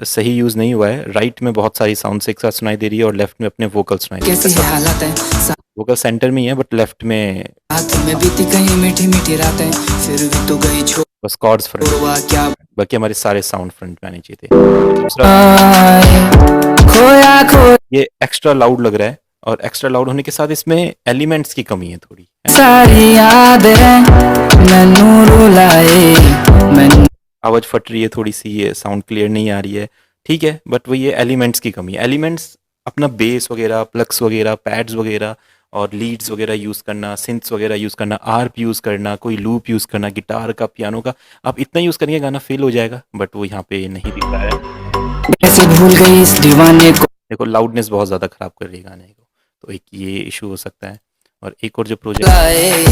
सही यूज़ नहीं हुआ है। राइट में बहुत सारी साउंड्स एक साथ सुनाई दे रही है और लेफ्ट में अपने वोकल सुनाई दे कैसी रही है है। हालत है वोकल सेंटर में ही है बट लेफ्ट में साथ में बीती कहीं मीठी मीठी रातें फिर भी तो गई बस कॉर्ड्स फ्रंट में, छोड़वा क्या बाकी हमारे सारे साउंड फ्रंट में आने चाहिए थे। दूसरा, खोया खो ये एक्स्ट्रा लाउड लग रहा है और एक्स्ट्रा लाउड होने के साथ इसमें एलिमेंट्स की कमी है थोड़ी, है ना? सारी यादें मैनू रुलाए मैनू आवाज़ फट रही है थोड़ी सी, ये साउंड क्लियर नहीं आ रही है, ठीक है, बट वो ये एलिमेंट्स की कमी है। एलिमेंट्स अपना बेस वगैरह, प्लग्स वगैरह, पैड्स वगैरह और लीड्स वगैरह यूज़ करना, सिंथ्स वगैरह यूज़ करना, आर्प यूज़ करना, कोई लूप यूज़ करना, गिटार का, पियानो का, आप इतना यूज़ करेंगे गाना फेल हो जाएगा, बट वो यहाँ पे नहीं दिख रहा है। कैसे भूल गई इस दीवाने को देखो लाउडनेस बहुत ज़्यादा ख़राब कर रही है गाने को, तो एक ये इशू हो सकता है। और एक और जो प्रोजेक्ट लाए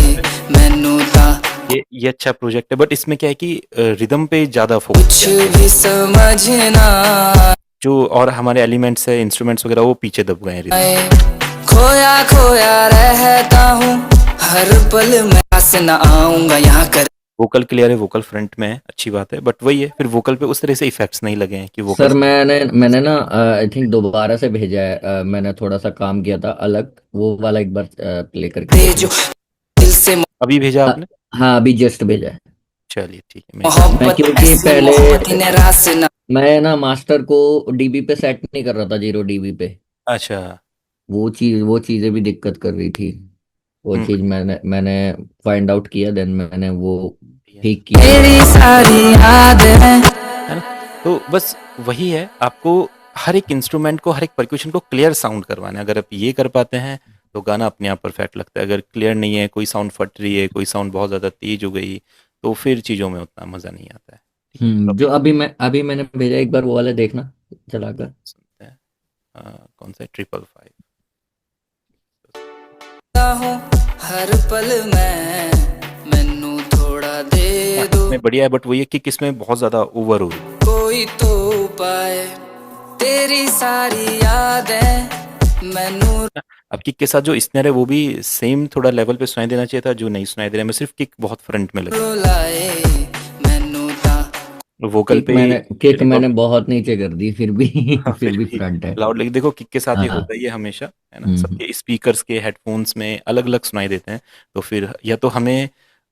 मैनू ता ये अच्छा प्रोजेक्ट है, बट इसमें क्या है कि रिदम पे ज़्यादा फोकस कुछ किया है। भी समझना जो और हमारे एलिमेंट्स है, इंस्ट्रूमेंट्स वगैरह, वो पीछे दब गए हैं रिदम आए से। खोया खोया रहता हूँ हर पल मैं पास न आऊंगा यहाँ कर वोकल क्लियर है, वोकल फ्रंट में है, अच्छी बात है, बट वही है, फिर वोकल पे उस तरह से इफेक्ट्स नहीं लगे हैं कि वोकल। सर मैंने ना आई थिंक दोबारा से भेजा है। मैंने थोड़ा सा काम किया था अलग, वो वाला एक बार प्ले करके दे देख जो लो। दिल से अभी भेजा अ, आपने? हाँ अभी जस्ट भेजा है। चलिए ठीक है, मैं मोहब्बत क्योंकि ऐसी पहले मोहब्बत ने रास न मैं ना मास्टर को डीबी पे सेट नहीं कर रहा था, 0 डीबी पे। अच्छा। वो चीजें भी दिक्कत कर रही थी। वो चीज मैंने फाइंड आउट किया, देन मैंने वो बढ़िया, ठीक किया। तेरी सारी यादें है ना? तो बस वही है, आपको हर एक इंस्ट्रूमेंट को, हर एक परक्यूशन को क्लियर साउंड करवाना है। अगर आप ये कर पाते हैं तो गाना अपने आप परफेक्ट लगता है। अगर क्लियर नहीं है, कोई साउंड फट रही है, कोई साउंड बहुत ज़्यादा तेज हो गई, तो फिर चीज़ों में उतना मज़ा नहीं आता है। ठीक है, तो जो अभी अभी मैंने भेजा, एक बार वो वाला देखना चलाकर। सुनते हैं। कौन सा है? 555। हूँ हर पल मैं मैनू थोड़ा हाँ, दे दो इसमें बढ़िया है, बट वही है कि किसमें बहुत ज़्यादा ओवर हो रही है। कोई तो पाए तेरी सारी यादें मैनू ना, अब किक के साथ जो स्नेयर है वो भी सेम थोड़ा लेवल पे सुनाई देना चाहिए था, जो नहीं सुनाई दे रहा है। मैं सिर्फ किक बहुत फ्रंट में लगी, रुलाए मैनू ता वोकल पे केक मैंने रिकॉर्ड। बहुत नीचे कर दी, फिर भी हाँ, फिर फिर भी भी फ्रंट है। लाउड लगी। देखो किक के साथ ये हाँ। होता ही है हमेशा, है ना? हम्म। सबके स्पीकर्स के हेडफोन्स में अलग अलग सुनाई देते हैं, तो फिर या तो हमें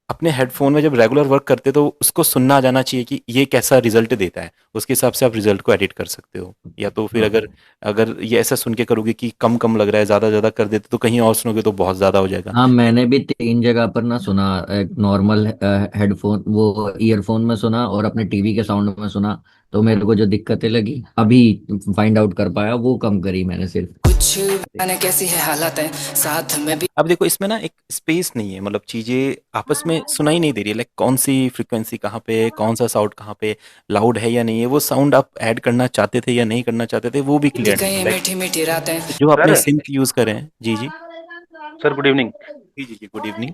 अपने हेडफोन में जब रेगुलर वर्क करते तो उसको सुनना आ जाना चाहिए कि ये कैसा रिजल्ट देता है, उसके हिसाब से आप रिजल्ट को एडिट कर सकते हो। या तो फिर अगर हाँ। अगर ये ऐसा सुन के करोगे कि कम कम लग रहा है, ज़्यादा ज़्यादा कर देते तो कहीं और सुनोगे तो बहुत ज़्यादा हो जाएगा। हाँ मैंने भी 3 जगह पर ना सुना। एक नॉर्मल हेडफोन, वो ईयरफोन में सुना, और अपने टीवी के साउंड में सुना। तो मेरे को जो दिक्कतें लगी अभी फाइंड आउट कर पाया, वो कम करी मैंने सिर्फ। कुछ जाने कैसी है हालत है साथ में भी अब देखो इसमें ना एक स्पेस नहीं है, मतलब चीजें आपस में सुनाई नहीं दे रही है, लाइक कौन सी फ्रीक्वेंसी कहाँ पे है, कौन सा साउंड कहाँ पे लाउड है या नहीं है, वो साउंड आप ऐड करना चाहते थे या नहीं करना चाहते थे, वो भी बीती क्लियर नहीं है। कहीं लाइक मीठी मीठी रातें जो आपने सर सिंक यूज करे हैं। जी जी। Sir good evening. जी जी जी, गुड इवनिंग।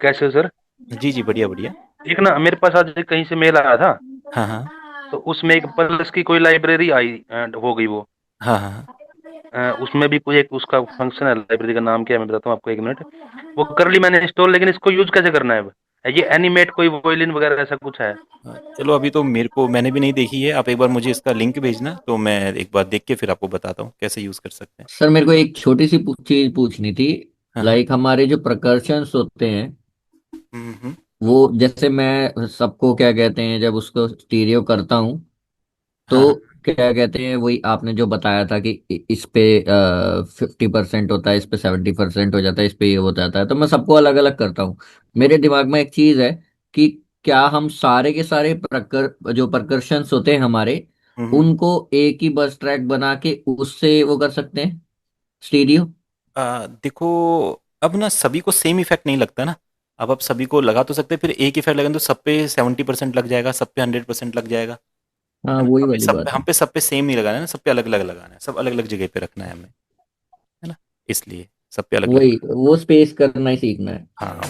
कैसे हो सर? जी जी, बढ़िया बढ़िया। एक ना मेरे पास आज कहीं से मेल आया था, हाँ हाँ तो उसमें एक पल्स की कोई लाइब्रेरी आई, हो गई वो। हाँ हाँ हाँ। उसमें भी कोई एक उसका फंक्शन है, लाइब्रेरी का नाम क्या है मैं बताता हूँ आपको, 1 मिनट। वो कर ली मैंने इंस्टॉल, लेकिन इसको यूज कैसे करना है अब? ये एनिमेट कोई वोयलिन वगैरह ऐसा कुछ है? चलो अभी तो मेरे को, मैंने भी नहीं देखी है, आप एक बार मुझे इसका लिंक भेजना तो मैं एक बार देख के फिर आपको बताता हूँ कैसे यूज कर सकते हैं। सर मेरे को एक छोटी सी चीज पूछनी थी। हाँ हाँ। लाइक हमारे जो प्रकर्शंस होते हैं, हम्म। वो जैसे मैं सबको क्या कहते हैं, जब उसको स्टीरियो करता हूँ हाँ तो हाँ। क्या कहते हैं, वही आपने जो बताया था कि इस पे 50% होता है, इस पे 70% हो जाता है, इस पे ये हो जाता है, तो मैं सबको अलग अलग करता हूँ। मेरे दिमाग में एक चीज है कि क्या हम सारे के सारे जो प्रकर्शंस होते हैं हमारे, हम्म। उनको एक ही बस ट्रैक बना के उससे वो कर सकते हैं, स्टीरियो? देखो अब ना सभी को सेम इफेक्ट नहीं लगता ना। अब आप सभी को लगा तो सकते हैं, फिर एक इफेक्ट लगेगा तो सब पे 70% लग जाएगा, सब पे 100% लग जाएगा, हाँ है ना? वही हमें वाली सब पे बात हम है। पे सब पे सेम नहीं लगाना है ना, सब पे अलग अलग लगाना है, सब अलग अलग जगह पे रखना है हमें, है ना? इसलिए सब पे अलग अलग। वही वो स्पेस करना ही सीखना है। हाँ वो।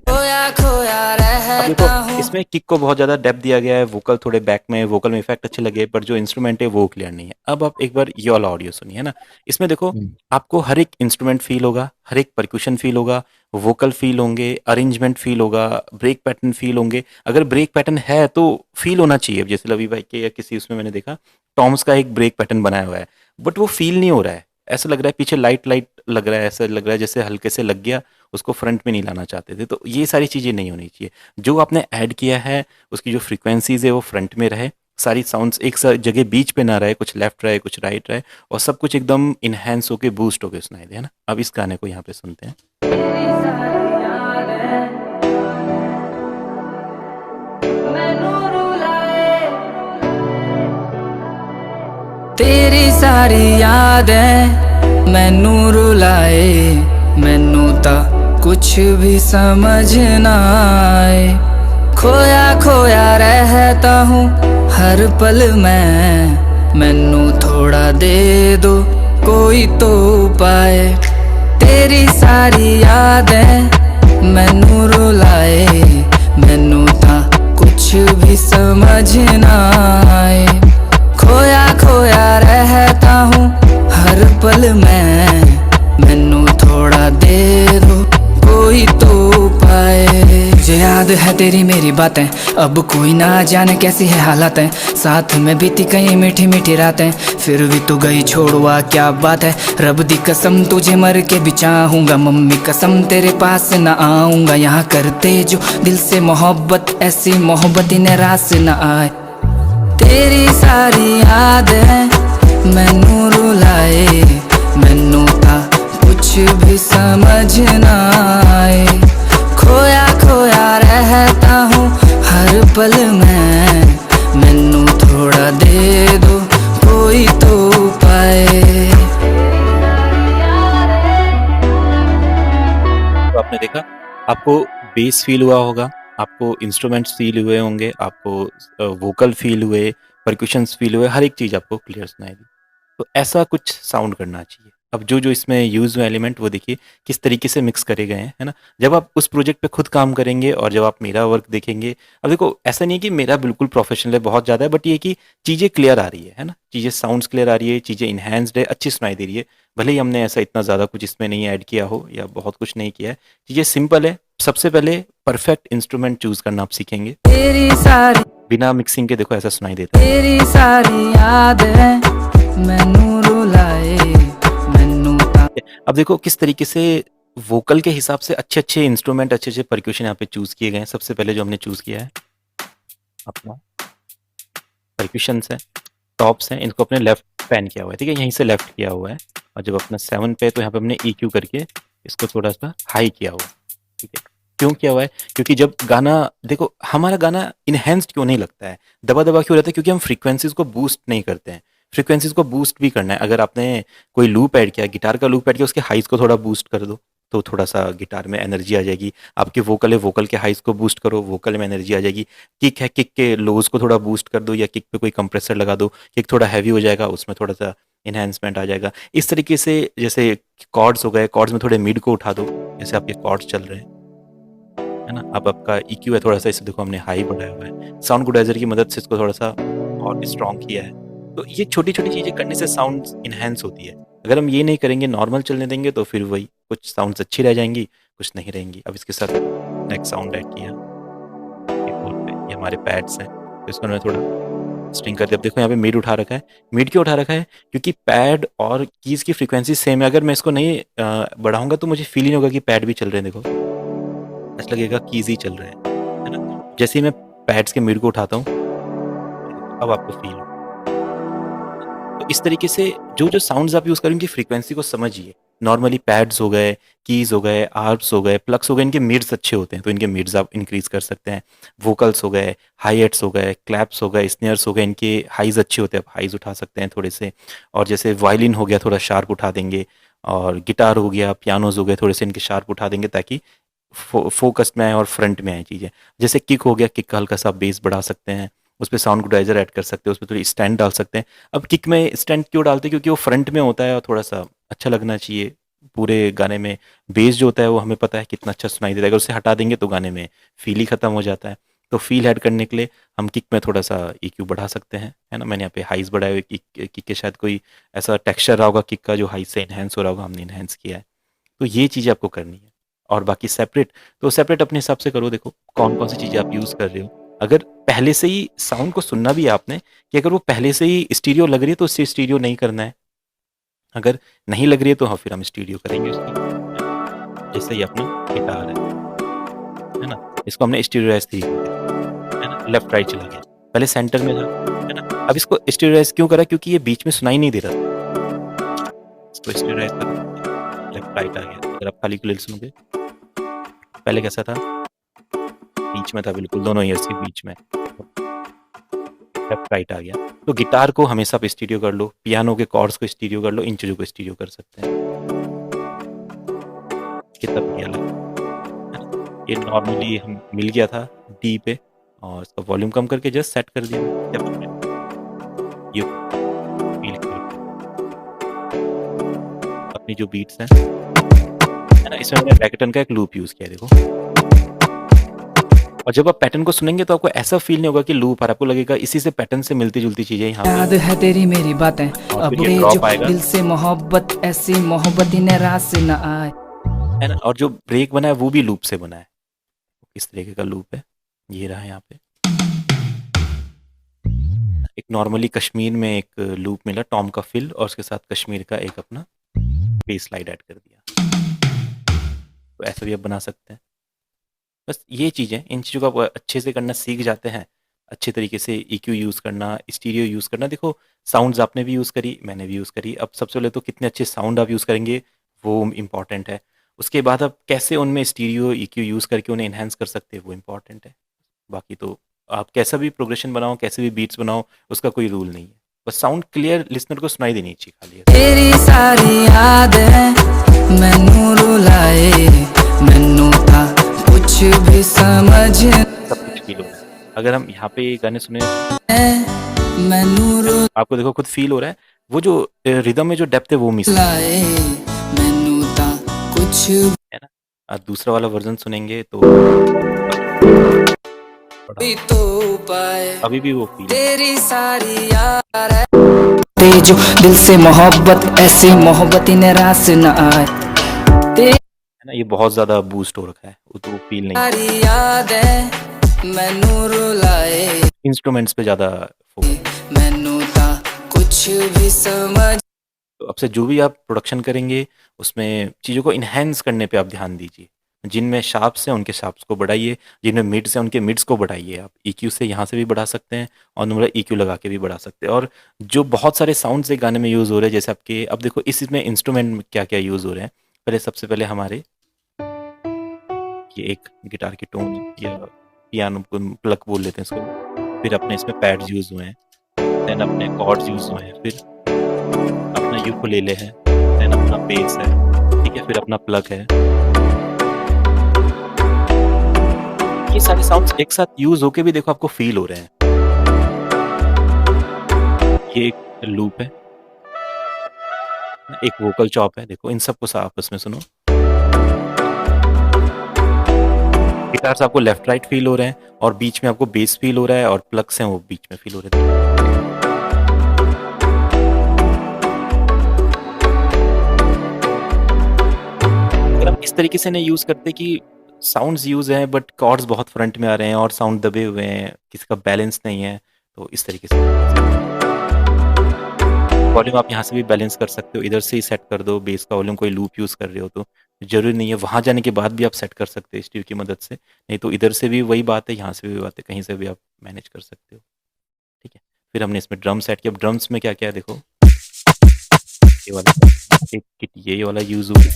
खोया खोया रह अब देखो रहता हूँ। इसमें किक को बहुत ज़्यादा डेप्थ दिया गया है, वोकल थोड़े बैक में, वोकल में इफेक्ट अच्छे लगे, पर जो इंस्ट्रूमेंट है वो क्लियर नहीं है। अब आप एक बार ये वाला ऑडियो सुनिए, है ना। इसमें देखो हम्म। आपको हर एक इंस्ट्रूमेंट फील होगा, हर एक परक्यूशन फील होगा, वोकल फील होंगे, अरेंजमेंट फील होगा, ब्रेक पैटर्न फील होंगे। अगर ब्रेक पैटर्न है तो फील होना चाहिए। जैसे लवी भाई के या किसी उसमें मैंने देखा टॉम्स का एक ब्रेक पैटर्न बनाया हुआ है, बट वो फील नहीं हो रहा है। ऐसा लग रहा है पीछे लाइट लाइट लग रहा है, ऐसा लग रहा है जैसे हल्के से लग गया, उसको फ्रंट में नहीं लाना चाहते थे। तो ये सारी चीज़ें नहीं होनी चाहिए। जो आपने ऐड किया है उसकी जो फ्रीक्वेंसीज है वो फ्रंट में रहे, सारी साउंड्स एक जगह बीच पे ना रहे, कुछ लेफ्ट रहे कुछ राइट रहे, और सब कुछ एकदम इनहेंस होके बूस्ट होके सुनाई दे, है ना। अब इस गाने को यहाँ पे सुनते हैं। तेरी सारी यादें मैनू रुलाए, मैनू ता कुछ भी समझ ना आए। खोया खोया रहता हूँ हर पल मैं, मैनू थोड़ा दे दो कोई तो पाए। तेरी सारी यादें मैनू रुलाए, मैनू ता कुछ भी समझ ना आए। खोया खोया रहता हूँ हर पल मैं, मैनू थोड़ा दे दो कोई तो पाए। मुझे याद है तेरी मेरी बातें, अब कोई ना जाने कैसी है हालतें। साथ में बीती कई मीठी मीठी रातें, फिर भी तू गई छोड़वा क्या बात है। रब दी कसम तुझे मर के भी चाहूंगा, मम्मी कसम तेरे पास न आऊंगा। यहाँ करते जो दिल से मोहब्बत, ऐसी मोहब्बत इन्हें रास न आए। तेरी सारी यादें मैनू रुलाए, मैनू ता कुछ भी समझ ना आए। खोया खोया रहता हूँ हर पल मैं, मैनू थोड़ा दे दो कोई तो पाए। तो आपने देखा, आपको बेस फील हुआ होगा, आपको इंस्ट्रूमेंट्स फील हुए होंगे, आपको वोकल फील हुए, परक्यूशंस फील हुए, हर एक चीज़ आपको क्लियर सुनाई दी। तो ऐसा कुछ साउंड करना चाहिए। अब जो जो इसमें यूज़ हुए एलिमेंट वो देखिए किस तरीके से मिक्स करे गए हैं, है ना। जब आप उस प्रोजेक्ट पे खुद काम करेंगे और जब आप मेरा वर्क देखेंगे, अब देखो ऐसा नहीं है कि मेरा बिल्कुल प्रोफेशनल है बहुत ज़्यादा है, बट ये है कि चीज़ें क्लियर आ रही है ना, चीज़ें साउंड्स क्लियर आ रही है, चीज़ें इन्हेंस्ड है, अच्छी सुनाई दे रही है। भले ही हमने ऐसा इतना ज़्यादा कुछ इसमें नहीं ऐड किया हो या बहुत कुछ नहीं किया है, चीज़ें सिंपल है। सबसे पहले परफेक्ट इंस्ट्रूमेंट चूज़ करना आप सीखेंगे, तेरी सारी बिना मिक्सिंग के देखो ऐसा सुनाई देता है। तेरी सारी यादें मैनू रुलाए, मैनू ता अब देखो किस तरीके से वोकल के हिसाब से अच्छे अच्छे इंस्ट्रूमेंट, अच्छे अच्छे परक्यूशन यहाँ पे चूज किए गए हैं। सबसे पहले जो हमने चूज किया है अपना परक्यूशंस है, टॉप्स हैं, इनको अपने लेफ्ट पैन किया हुआ है, ठीक है, यहीं से लेफ्ट किया हुआ है। और जब अपना 7 पे तो यहाँ पे हमने EQ करके इसको थोड़ा सा हाई किया हुआ है, ठीक है। क्यों किया हुआ है? क्योंकि जब गाना देखो हमारा गाना इनहेंस्ड क्यों नहीं लगता है, दबा दबा क्यों रहता है? क्योंकि हम फ्रीक्वेंसीज को बूस्ट नहीं करते हैं। फ्रीक्वेंसीज को बूस्ट भी करना है। अगर आपने कोई लूप ऐड किया, गिटार का लूप ऐड किया, उसके हाइज को थोड़ा बूस्ट कर दो तो थोड़ा सा गिटार में एनर्जी आ जाएगी। आपकी वोकल है, वोकल के हाइज को बूस्ट करो, वोकल में एनर्जी आ जाएगी। किक है, किक के लोज को थोड़ा बूस्ट कर दो या किक पे कोई कंप्रेसर लगा दो, किक थोड़ा हैवी हो जाएगा, उसमें थोड़ा सा इन्हेंसमेंट आ जाएगा। इस तरीके से जैसे कॉर्ड्स हो गए, कॉर्ड्स में थोड़े मिड को उठा दो, जैसे आपके कॉर्ड्स चल रहे हैं, है ना। अब आपका EQ है थोड़ा सा, इसे देखो हमने हाई बढ़ाया हुआ है, साउंड गुडाइजर की मदद से इसको थोड़ा सा और स्ट्रॉन्ग किया है। तो ये छोटी छोटी चीज़ें करने से साउंड इन्हेंस होती है। अगर हम ये नहीं करेंगे, नॉर्मल चलने देंगे, तो फिर वही कुछ साउंड्स अच्छी रह जाएंगी, कुछ नहीं रहेंगी। अब इसके साथ नेक्स्ट साउंड ऐड किया कीबोर्ड पे, ये हमारे पैड्स हैं, तो इसको मैंने थोड़ा स्ट्रिंग कर दिया। अब देखो यहाँ पे मिड उठा रखा है। मिड क्यों उठा रखा है? क्योंकि पैड और कीज़ की फ्रीक्वेंसी सेम है। अगर मैं इसको नहीं बढ़ाऊंगा तो मुझे फील ही नहीं होगा कि पैड भी चल रहे हैं। देखो ऐसा लगेगा कीज ही चल रहे हैं, है ना। जैसे ही मैं पैड्स के मिड को उठाता हूँ, अब आपको फील हो। तो इस तरीके से जो जो साउंड्स आप यूज़ करें उनकी फ्रीक्वेंसी को समझिए। नॉर्मली पैड्स हो गए, कीज हो गए, आर्प्स हो गए, प्लग्स हो गए, इनके मिड्स अच्छे होते हैं तो इनके मिड्स आप इंक्रीज कर सकते हैं। वोकल्स हो गए, हाई एट्स हो गए, क्लैप्स हो गए, स्नेयर्स हो गए, इनके हाइज अच्छे होते हैं, आप हाइज उठा सकते हैं थोड़े से। और जैसे वायलिन हो गया, थोड़ा शार्प उठा देंगे, और गिटार हो गया, पियानोज हो गए, थोड़े से इनके शार्प उठा देंगे ताकि फोकस में आए और फ्रंट में आए चीज़ें। जैसे किक हो गया, किक का हल्का सा बेस बढ़ा सकते हैं, उस पर साउंड गुडाइजर ऐड कर सकते हैं, उस पर थोड़ी स्टैंड डाल सकते हैं। अब किक में स्टैंड क्यों डालते हैं? क्योंकि वो फ्रंट में होता है और थोड़ा सा अच्छा लगना चाहिए, पूरे गाने में बेस जो होता है वो हमें पता है कितना अच्छा सुनाई देता है, अगर उसे हटा देंगे तो गाने में फील ही खत्म हो जाता है। तो फील ऐड करने के लिए हम किक में थोड़ा सा EQ बढ़ा सकते हैं, है ना। मैंने यहाँ पे हाइज बढ़ाए हुए, किक के शायद कोई ऐसा टेक्सचर रहा होगा किक का जो हाई से इन्हेंस हो रहा होगा, हमने इन्हेंस किया है। तो ये चीज़ें आपको करनी है। और बाकी सेपरेट, तो सेपरेट अपने हिसाब से करो, देखो कौन कौन सी चीज़ें आप यूज़ कर रहे हो। अगर पहले से ही साउंड को सुनना भी है आपने, कि अगर वो पहले से ही स्टीरियो लग रही है तो उससे स्टीरियो नहीं करना है, अगर नहीं लग रही है तो हाँ फिर हम स्टीरियो करेंगे उसकी। जैसे ये अपना गिटार है ना, इसको हमने स्टीरियोराइज थी, है ना, लेफ्ट राइट चला गया, पहले सेंटर में था, है ना। अब इसको स्टीरियोराइज क्यों करा, क्योंकि ये बीच में सुनाई नहीं दे रहा था, इसको स्टीरियोराइज करा, लेफ्ट राइट आ गया। अगर आप खाली क्लियर सुनोगे, पहले कैसा था, बीच में था, बिल्कुल दोनों ईयर्स के बीच में, लेफ्ट राइट आ गया। तो गिटार को हमेशा आप स्टीरियो कर लो, पियानो के कॉर्ड्स को स्टीरियो कर लो, इन चीज़ों को स्टीरियो कर सकते हैं। कितना बढ़िया लगा, है ना। ये नॉर्मली हम मिल गया था डी पे, और इसका वॉल्यूम कम करके जस्ट सेट कर दिया। क्या बोलते हैं, ये फील अपनी जो बीट्स हैं, है ना, इसमें मैंने पैटर्न का एक लूप यूज़ किया है, देखो। और जब आप पैटर्न को सुनेंगे तो आपको ऐसा फील नहीं होगा कि लूप आ रहा है, आपको लगेगा इसी से पैटर्न से मिलती जुलती चीजें यहाँ याद पे। है तेरी मेरी बातें, और अब फिर ये ये ड्रॉप जो आएगा, दिल से मोहब्बत, ऐसी मोहब्बत इन्हें रात से न आए। है ना। और जो ब्रेक बना है वो भी लूप से बना है, इस तरीके का लूप है, ये रहा यहाँ पे। एक नॉर्मली कश्मीर में एक लूप मिला टॉम का फिल, और उसके साथ कश्मीर का एक अपना बेस स्लाइड ऐड कर दिया। तो ऐसा भी आप बना सकते हैं। बस ये चीज़ें, इन चीज़ों को आप अच्छे से करना सीख जाते हैं, अच्छे तरीके से EQ यूज़ करना, स्टीरियो यूज़ करना। देखो साउंड्स आपने भी यूज़ करी, मैंने भी यूज़ करी। अब सबसे पहले तो कितने अच्छे साउंड आप यूज़ करेंगे वो इम्पॉर्टेंट है। उसके बाद आप कैसे उनमें स्टीरियो EQ यूज़ करके उन्हें इन्हेंस कर सकते हैं वो इम्पॉर्टेंट है। बाकी तो आप कैसा भी प्रोग्रेशन बनाओ, कैसे भी बीट्स बनाओ, उसका कोई रूल नहीं है। बस साउंड क्लियर लिसनर को सुनाई देनी चाहिए खाली। तेरी सारी यादें मैनू रुलाए, मैनू था कुछ भी समझ सब कुछ फील हो रहा है। अगर हम यहाँ पे गाने सुने, मैनू आपको देखो खुद फील हो रहा है, वो जो रिदम में जो डेप्थ है वो मिस है रुलाए, मैनू था कुछ ना। दूसरा वाला वर्जन सुनेंगे तो भी तो पाए। अभी भी वो फील है तेरी सारी यार है, ते जो दिल से मोहब्बत, ऐसी मोहब्बत इन्हें रात से न आए। ना। ये बहुत ज़्यादा बूस्ट हो रखा है, वो तो फील नहीं। सारी यादें मैनू रुलाए, इंस्ट्रूमेंट्स पे ज़्यादा फोकस। मैनू था कुछ भी समझ। तो अब से जो भी आप प्रोडक्शन करेंगे उसमें चीज़ों को इन्हेंस करने पे आप ध्यान दीजिए। जिनमें शार्प्स हैं उनके शार्प्स को बढ़ाइए, जिनमें मिड्स हैं उनके मिड्स को बढ़ाइए। आप EQ से यहाँ से भी बढ़ा सकते हैं, और नॉर्मल EQ लगा के भी बढ़ा सकते हैं। और जो बहुत सारे साउंड्स एक गाने में यूज़ हो रहे हैं, जैसे आपके अब देखो इसमें इंस्ट्रूमेंट क्या क्या यूज़ हो रहे हैं। पहले सबसे पहले हमारे ये एक गिटार की टोन या पियानो को प्लग बोल लेते हैं इसको, फिर अपने इसमें पैड्स यूज़ हुए हैं, देन अपने कॉर्ड्स यूज़ हुए हैं, फिर अपना यूकुलेले है, देन अपना बेस है, ठीक है, फिर अपना प्लग है। ये सारे साउंड्स एक साथ यूज होके भी देखो आपको फील हो रहे हैं। ये एक लूप है, एक वोकल चॉप है, देखो इन सबको आपस में सुनो। गिटार्स आपको लेफ्ट राइट फील हो रहे हैं, और बीच में आपको बेस फील हो रहा है, और प्लग्स हैं वो बीच में फील हो रहे हैं। अगर हम इस तरीके से नहीं यूज करते कि साउंड्स यूज हैं बट कॉर्ड्स बहुत फ्रंट में आ रहे हैं और साउंड दबे हुए हैं, किसी का बैलेंस नहीं है, तो इस तरीके से वॉल्यूम आप यहाँ से भी बैलेंस कर सकते हो, इधर से ही सेट कर दो बेस का वॉल्यूम, कोई लूप यूज़ कर रहे हो तो जरूरी नहीं है वहाँ जाने के बाद भी आप सेट कर सकते हो स्टीव की मदद से, नहीं तो इधर से भी वही बात है, यहाँ से भी वही बात है, कहीं से भी आप मैनेज कर सकते हो। ठीक है, फिर हमने इसमें ड्रम सेट किया। ड्रम्स में क्या क्या है देखो, ये वाला एक किट ये वाला यूज हुआ है,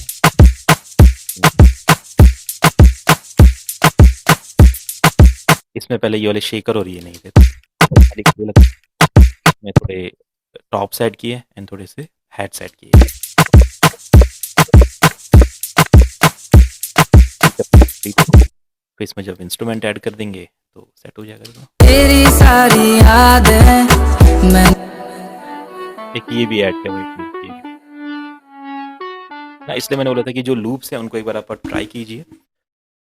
इसमें पहले ये वाले शेकर और ये नहीं थे, खाली मैं थोड़े टॉप सेट किए एंड थोड़े से हेड सेट किए। फिर इसमें जब इंस्ट्रूमेंट ऐड कर देंगे तो सेट हो जाएगा। तेरी सारी यादें मैं एक ये भी ऐड किया, एक ये भी इसलिए मैंने बोला था कि जो लूप्स हैं उनको एक बार आप ट्राई कीजिए,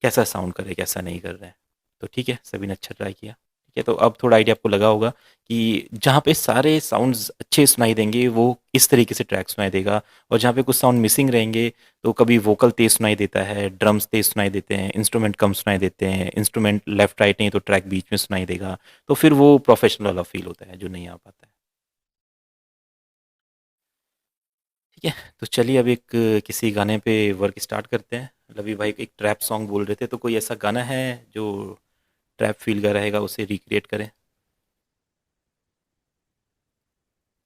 कैसा साउंड कर रहे हैं, कैसा नहीं कर रहे हैं। तो ठीक है, सभी ने अच्छा ट्राई किया। ठीक है, तो अब थोड़ा आइडिया आपको लगा होगा कि जहाँ पे सारे साउंड्स अच्छे सुनाई देंगे, वो इस तरीके से ट्रैक सुनाई देगा, और जहाँ पे कुछ साउंड मिसिंग रहेंगे, तो कभी वोकल तेज़ सुनाई देता है, ड्रम्स तेज़ सुनाई देते हैं, इंस्ट्रूमेंट कम सुनाई देते हैं, इंस्ट्रूमेंट लेफ्ट राइट नहीं तो ट्रैक बीच में सुनाई देगा, तो फिर वो प्रोफेशनल वाला फ़ील होता है, जो नहीं आ पाता है। ठीक है, तो चलिए अब एक किसी गाने पे वर्क स्टार्ट करते हैं। रवि भाई एक ट्रैप सॉन्ग बोल रहे थे, तो कोई ऐसा गाना है जो ट्रैप फ़ील का रहेगा, उसे रिक्रिएट करें?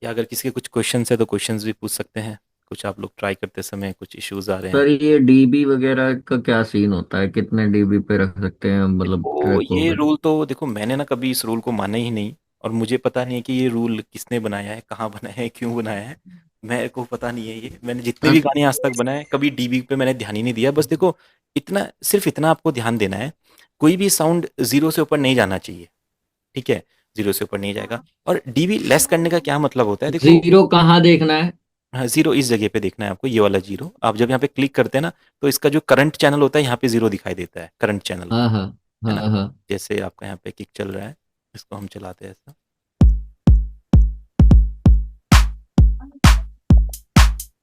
या अगर किसी के कुछ क्वेश्चंस है तो क्वेश्चंस भी पूछ सकते हैं। कुछ आप लोग ट्राई करते समय कुछ इश्यूज़ आ रहे हैं। सर ये डीबी वगैरह का क्या सीन होता है, कितने डीबी पे रख सकते हैं मतलब देखो, ट्रैक को ये फिर? रूल तो देखो मैंने ना कभी इस रूल को माना ही नहीं, और मुझे पता नहीं है कि ये रूल किसने बनाया है, कहाँ बनाया है, क्यों बनाया है। मेरे को पता नहीं है ये। मैंने जितने भी गाने आज तक बनाए, कभी डीबी पे मैंने ध्यान ही नहीं दिया। बस देखो, इतना सिर्फ़ इतना आपको ध्यान देना है, कोई भी साउंड 0 से ऊपर नहीं जाना चाहिए, ठीक है? 0 से ऊपर नहीं जाएगा। और डीबी लेस करने का क्या मतलब होता है, देखो। जीरो कहाँ देखना है? हाँ, 0 इस जगह पे देखना है आपको, ये वाला 0। आप जब यहाँ पे क्लिक करते हैं ना, तो इसका जो करंट चैनल होता है, यहाँ पे 0 दिखाई देता है, करंट चैनल हाँ का, हाँ है हाँ ना? हाँ। जैसे आपका यहाँ पे किक चल रहा है, इसको हम चलाते हैं ऐसा,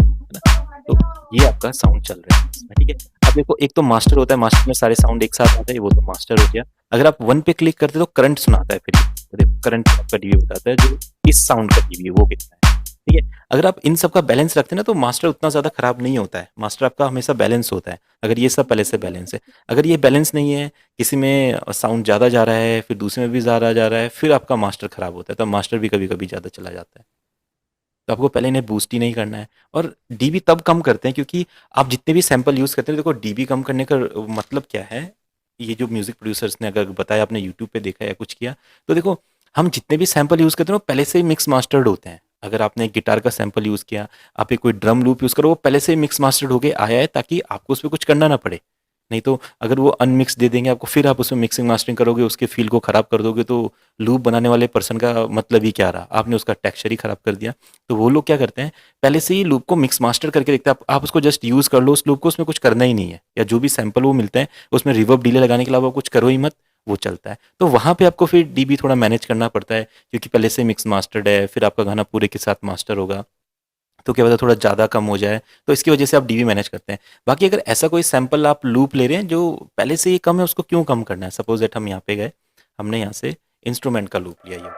है ना? तो ये आपका साउंड चल रहा है इसमें, ठीक है? अब देखो, एक तो मास्टर होता है, मास्टर में सारे साउंड एक साथ आते हैं, वो तो मास्टर हो गया। अगर आप 1 पे क्लिक करते हो तो करंट सुनाता है फिर ये। तो देखो, करंट आपका डीबी बताता है, जो इस साउंड का डीबी है वो कितना है, ठीक है? अगर आप इन सब का बैलेंस रखते हैं ना, तो मास्टर उतना ज़्यादा खराब नहीं होता है। मास्टर आपका हमेशा बैलेंस होता है, अगर ये सब पहले से बैलेंस है। अगर ये बैलेंस नहीं है, किसी में साउंड ज़्यादा जा रहा है, फिर दूसरे में भी ज़्यादा जा रहा है, फिर आपका मास्टर खराब होता है, तब मास्टर भी कभी-कभी ज़्यादा चला जाता है। तो आपको पहले इन्हें बूस्ट ही नहीं करना है। और डीबी तब कम करते हैं, क्योंकि आप जितने भी सैंपल यूज़ करते हैं, देखो डीबी कम करने का मतलब क्या है, ये जो म्यूज़िक प्रोड्यूसर्स ने अगर बताया, आपने यूट्यूब पे देखा या कुछ किया, तो देखो, हम जितने भी सैंपल यूज़ करते हैं वो पहले से ही मिक्स मास्टर्ड होते हैं। अगर आपने एक गिटार का सैंपल यूज़ किया, आप एक कोई ड्रम लूप यूज़ करो, वो पहले से ही मिक्स मास्टर्ड होके आया है, ताकि आपको उसपे कुछ करना ना पड़े। नहीं तो अगर वो अनमिक्स दे देंगे आपको, फिर आप उसमें मिक्सिंग मास्टरिंग करोगे, उसके फ़ील को ख़राब कर दोगे, तो लूप बनाने वाले पर्सन का मतलब ही क्या रहा? आपने उसका टेक्सचर ही ख़राब कर दिया। तो वो लोग क्या करते हैं, पहले से ही लूप को मिक्स मास्टर करके देखते हैं। आप उसको जस्ट यूज़ कर लो उस लूप को, उसमें कुछ करना ही नहीं है, या जो भी सैंपल वो मिलते हैं उसमें रिवर्ब डिले लगाने के अलावा कुछ करो ही मत, वो चलता है। तो वहाँ पे आपको फिर डीबी थोड़ा मैनेज करना पड़ता है, क्योंकि पहले से मिक्स मास्टर्ड है, फिर आपका गाना पूरे के साथ मास्टर होगा, तो क्या पता थोड़ा ज़्यादा कम हो जाए, तो इसकी वजह से आप डीबी मैनेज करते हैं। बाकी अगर ऐसा कोई सैंपल आप लूप ले रहे हैं जो पहले से ही कम है, उसको क्यों कम करना है? सपोज दैट हम यहाँ पे गए, हमने यहाँ से इंस्ट्रूमेंट का लूप लिया, ये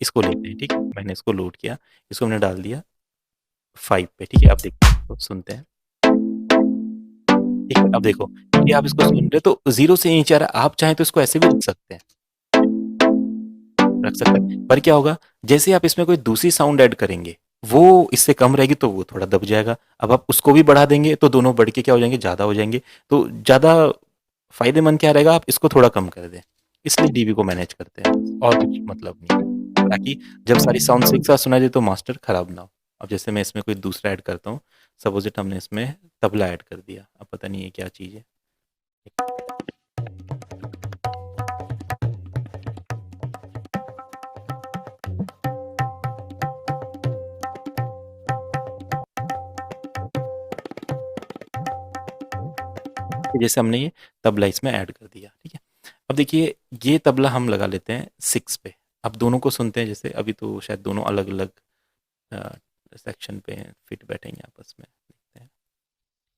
इसको लेते हैं, ठीक है? मैंने इसको लोड किया, इसको हमने डाल दिया 5 पे, ठीक है? अब देखते हैं, तो सुनते हैं, ठीक है? अब देखो, ये आप इसको सुन रहे हो तो 0 से नीचे आ रहा है, आप चाहें तो इसको ऐसे भी रख सकते हैं, पर क्या होगा, जैसे आप इसमें कोई दूसरी साउंड ऐड करेंगे, वो इससे कम रहेगी, तो वो थोड़ा दब जाएगा। अब आप उसको भी बढ़ा देंगे, तो दोनों बढ़ के क्या हो जाएँगे, ज़्यादा हो जाएँगे। तो ज़्यादा फ़ायदेमंद क्या रहेगा, आप इसको थोड़ा कम कर दें। इसलिए डीबी को मैनेज करते हैं, और कुछ मतलब नहीं है। ताकि जब सारी साउंड्स एक साथ सुनाई दे तो मास्टर खराब ना हो। अब जैसे मैं इसमें कोई दूसरा ऐड करता हूँ, सपोज़ इट हमने इसमें तबला ऐड कर दिया, अब पता नहीं ये क्या चीज़ है। जैसे हमने ये तबला इसमें ऐड कर दिया, ठीक है? अब देखिए, ये तबला हम लगा लेते हैं 6 पे। अब दोनों को सुनते हैं, जैसे अभी तो शायद दोनों अलग-अलग सेक्शन पे फिट बैठेंगे आपस में, देखते हैं,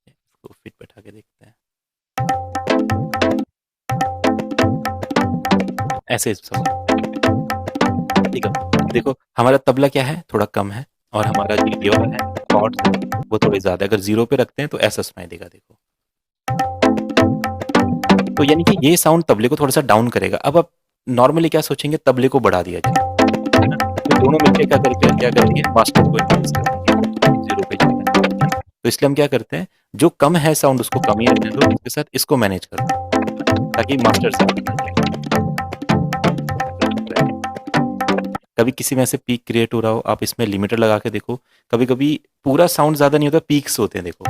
इसको फिट बैठा के देखते हैं। ऐसे सब, ठीक है? देखो, हमारा तबला क्या है, थोड़ा कम है, और हमारा जो ये वाला है, कॉर्ड्स वो थोड़े ज़्यादा है। अगर 0 पे रखते हैं तो ऐसा सुनाई देगा, देखो। तो यानी कि ये साउंड तबले को थोड़ा-सा डाउन करेगा। अब आप नॉर्मली क्या सोचेंगे, तबले को बढ़ा दिया जाए, है ना? तो दोनों मिलके क्या करेंगे, मास्टर को इनहांस कर देंगे, 0 पे जाएगा, है ना? तो इसलिए हम क्या करते हैं, जो कम है साउंड उसको कम ही रखने दो, इसके साथ इसको मैनेज कर दो, ताकि मास्टर साउंड बन जाए। कभी किसी में ऐसे पीक क्रिएट हो रहा हो, आप इसमें लिमिटर लगा के देखो, कभी-कभी पूरा साउंड ज़्यादा नहीं होता, पीक्स होते हैं, देखो।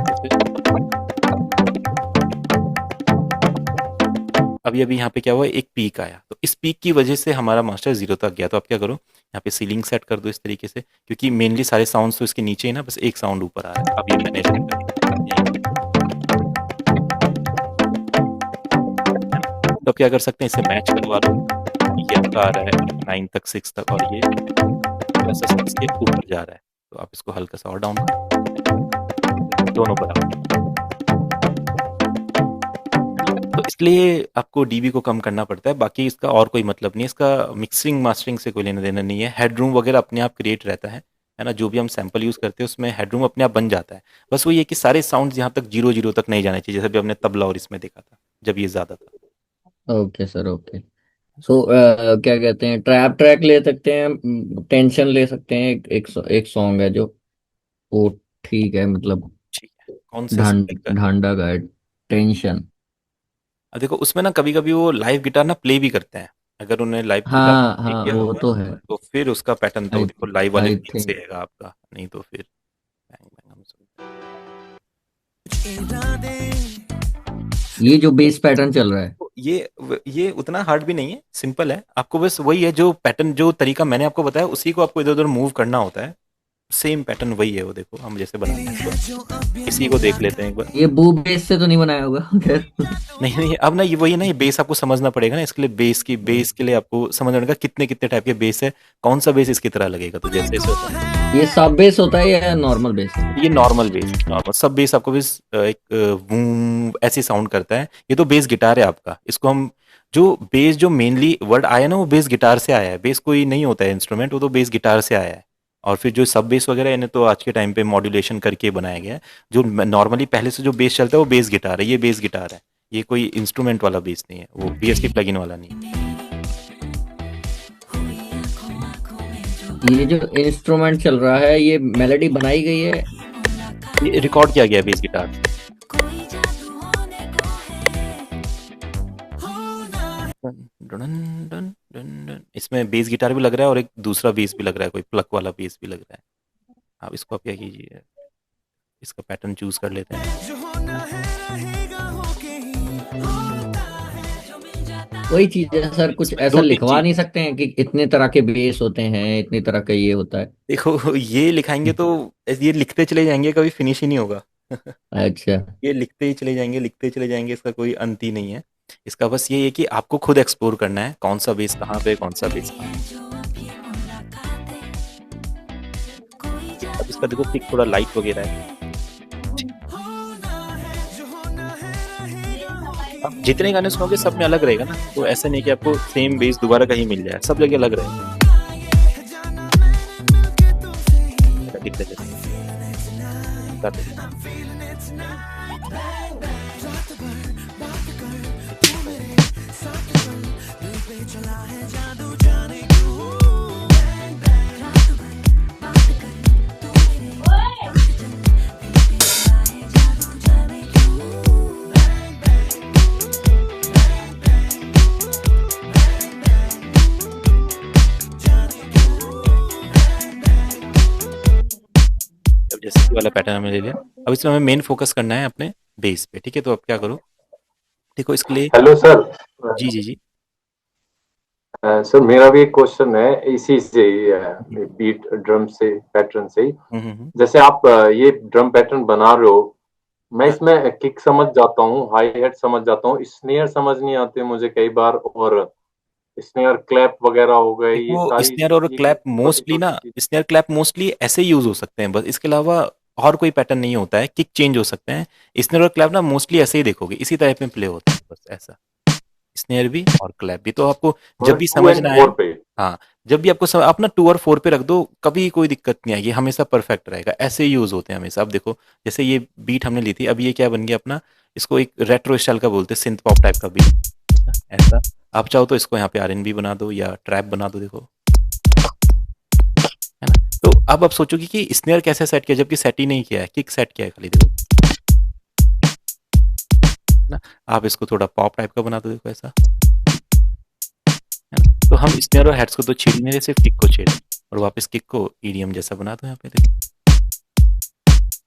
अभी अभी यहाँ पे क्या हुआ, एक पीक आया, तो इस पीक की वजह से हमारा मास्टर जीरो तक गया। तो आप क्या करो, यहाँ पे सीलिंग सेट कर दो इस तरीके से, क्योंकि मेनली सारे साउंड्स तो इसके नीचे ही ना, बस एक साउंड ऊपर आ रहा है। अब ये मैनेज तो आप क्या कर सकते हैं, इसे मैच करवा लो। ये आपका आ रहा है 9 तक, 6 तक, और ये थोड़ा सा 6 के ऊपर जा रहा है। तो आप इसको हल्का सा और डाउन कर, दोनों बराबर। तो इसलिए आपको डीबी को कम करना पड़ता है, बाकी इसका और कोई मतलब नहीं है, इसका मिक्सिंग मास्टरिंग से कोई लेना देना नहीं है। हेडरूम वगैरह अपने आप क्रिएट रहता है ना, जो भी हम सैंपल यूज़ करते हैं उसमें हेडरूम अपने आप बन जाता है। बस वो ये कि सारे साउंड्स यहाँ तक 0 तक नहीं जाने चाहिए, जैसे भी हमने तबला और इसमें देखा था जब ये ज़्यादा था। Okay sir, okay. सो क्या कहते हैं, ट्रैप ट्रैक ले सकते हैं, टेंशन ले सकते हैं, एक सॉन्ग है जो वो ठीक है, मतलब ठीक है, कौन से सब्जेक्ट का है? ढांडा का है, टेंशन। अब देखो उसमें ना कभी कभी वो लाइव गिटार ना प्ले भी करते हैं, अगर उन्हें लाइव गिटार हाँ प्ले हाँ, किया वो हुआ है तो है। तो फिर उसका पैटर्न तो आई देखो लाइव वाले आई बीट से थिंक आएगा आपका, नहीं तो फिर बैंग बैंग हम सुनते ये जो बेस पैटर्न चल रहा है। तो ये उतना हार्ड भी नहीं है, सिंपल है। आपको बस वही है, जो पैटर्न जो तरीका मैंने आपको बताया उसी को आपको इधर उधर मूव करना होता है। सेम पैटर्न वही है, वो देखो हम जैसे बनाते हैं इसको, इसी को देख लेते हैं एक बार। ये बू बेस से तो नहीं बनाया होगा खैर। नहीं नहीं, अब ना ये वही है ना, ये बेस आपको समझना पड़ेगा ना, इसके लिए बेस के लिए आपको समझना पड़ेगा कितने कितने टाइप के बेस है, कौन सा बेस इसकी तरह लगेगा। तो जैसे ऐसे होता है, ये सब बेस होता है या नॉर्मल बेस? ये नॉर्मल बेस, नॉर्मल सब बेस आपको बस एक वूम ऐसे साउंड करता है। ये तो बेस गिटार है आपका, इसको हम जो बेस जो मेनली वर्ड आया ना वो बेस गिटार से आया है। बेस कोई नहीं होता है इंस्ट्रूमेंट, वो तो बेस गिटार से आया है। और फिर जो सब बेस वगैरह है, इन्हें तो आज के टाइम पे मॉड्यूलेशन करके बनाया गया है। जो नॉर्मली पहले से जो बेस चलता है वो बेस गिटार है, ये बेस गिटार है, ये कोई इंस्ट्रूमेंट वाला बेस नहीं है, वो बीएसटी प्लगइन वाला नहीं है। ये जो इंस्ट्रूमेंट चल रहा है, ये मेलोडी बनाई गई है? ये रिकॉर्ड किया गया है बेस गिटार से। डन डन डन डन, इसमें बेस गिटार भी लग रहा है और एक दूसरा बेस भी लग रहा है, कोई प्लक वाला बेस भी लग रहा है। आप इसको आप क्या कीजिए, इसका पैटर्न चूज कर लेते हैं। वही चीज है सर, कुछ इसमें ऐसा दो तीन लिखवा चीज, नहीं सकते हैं कि इतने तरह के बेस होते हैं, इतने तरह का ये होता है? देखो ये लिखाएंगे तो ये लिखते चले जाएंगे, कभी फिनिश ही नहीं होगा। अच्छा। ये लिखते ही चले जाएंगे, लिखते ही चले जाएंगे, इसका कोई अंत ही नहीं है। इसका बस ये है कि आपको खुद एक्सप्लोर करना है कौन सा बेस कहाँ पे, कौन सा बेस कहाँ पे। अब इसका देखो पिक थोड़ा लाइट वगैरह है। अब जितने गाने सुनोगे सब में अलग रहेगा ना, तो ऐसा नहीं कि आपको सेम बेस दोबारा कहीं मिल जाए, सब जगह अलग रहेगा। दिखते चले बताते चले। अब जैसे ये वाला पैटर्न हमने ले लिया, अब इसमें हमें मेन फोकस करना है अपने बेस पे, ठीक है। तो अब क्या करो, देखो इसके लिए, हेलो सर। जी जी जी, सर मेरा भी एक क्वेश्चन है इसी से ही, बीट ड्रम से पैटर्न से ही। हम्म। जैसे आप ये ड्रम पैटर्न बना रहे हो, मैं इसमें किक समझ जाता हूँ, हाई हेड समझ जाता हूँ, स्नेयर समझ नहीं आते मुझे कई बार, और स्नेयर क्लैप वगैरह हो गए, ये देखो सारी स्नेयर और ये क्लैप छोटी मोस्टली ना, छोटी चीज। स्नेयर क्लैप मोस्टली ऐसे ही यूज हो सकते हैं बस, इसके अलावा और कोई पैटर्न नहीं होता है। किक चेंज हो सकते हैं, स्नेयर और क्लैप ना मोस्टली ऐसे ही देखोगे, इसी टाइप में प्ले होता है बस ऐसा। स्नेयर भी और क्लैप भी, तो आपको जब मतलब भी 2 and समझना है, 4 पे। हाँ, जब भी आपको आप ना 2 और 4 पे रख दो, कभी कोई दिक्कत नहीं आएगी, हमेशा परफेक्ट रहेगा। ऐसे ही यूज होते हैं हमेशा। अब देखो जैसे ये बीट हमने ली थी, अब ये क्या बन गया अपना, इसको एक रेट्रो स्टाइल का बोलते हैं, सिंथ पॉप टाइप का बीट ऐसा। आप चाहो तो इसको यहाँ पे आरएनबी बना दो या ट्रैप बना दो, देखो है ना। तो अब आप सोचोगे कि स्नेयर कैसे सेट किया, जबकि सेट ही नहीं किया है, किक सेट किया है खाली, देखो है ना। आप इसको थोड़ा पॉप टाइप का बना दो, देखो ऐसा है ना। तो हम स्नेयर और हेड्स को तो छेड़ नहीं रहे, सिर्फ किक को छेड़, और वापस किक को ईडीएम जैसा बना दो यहाँ पे, देखो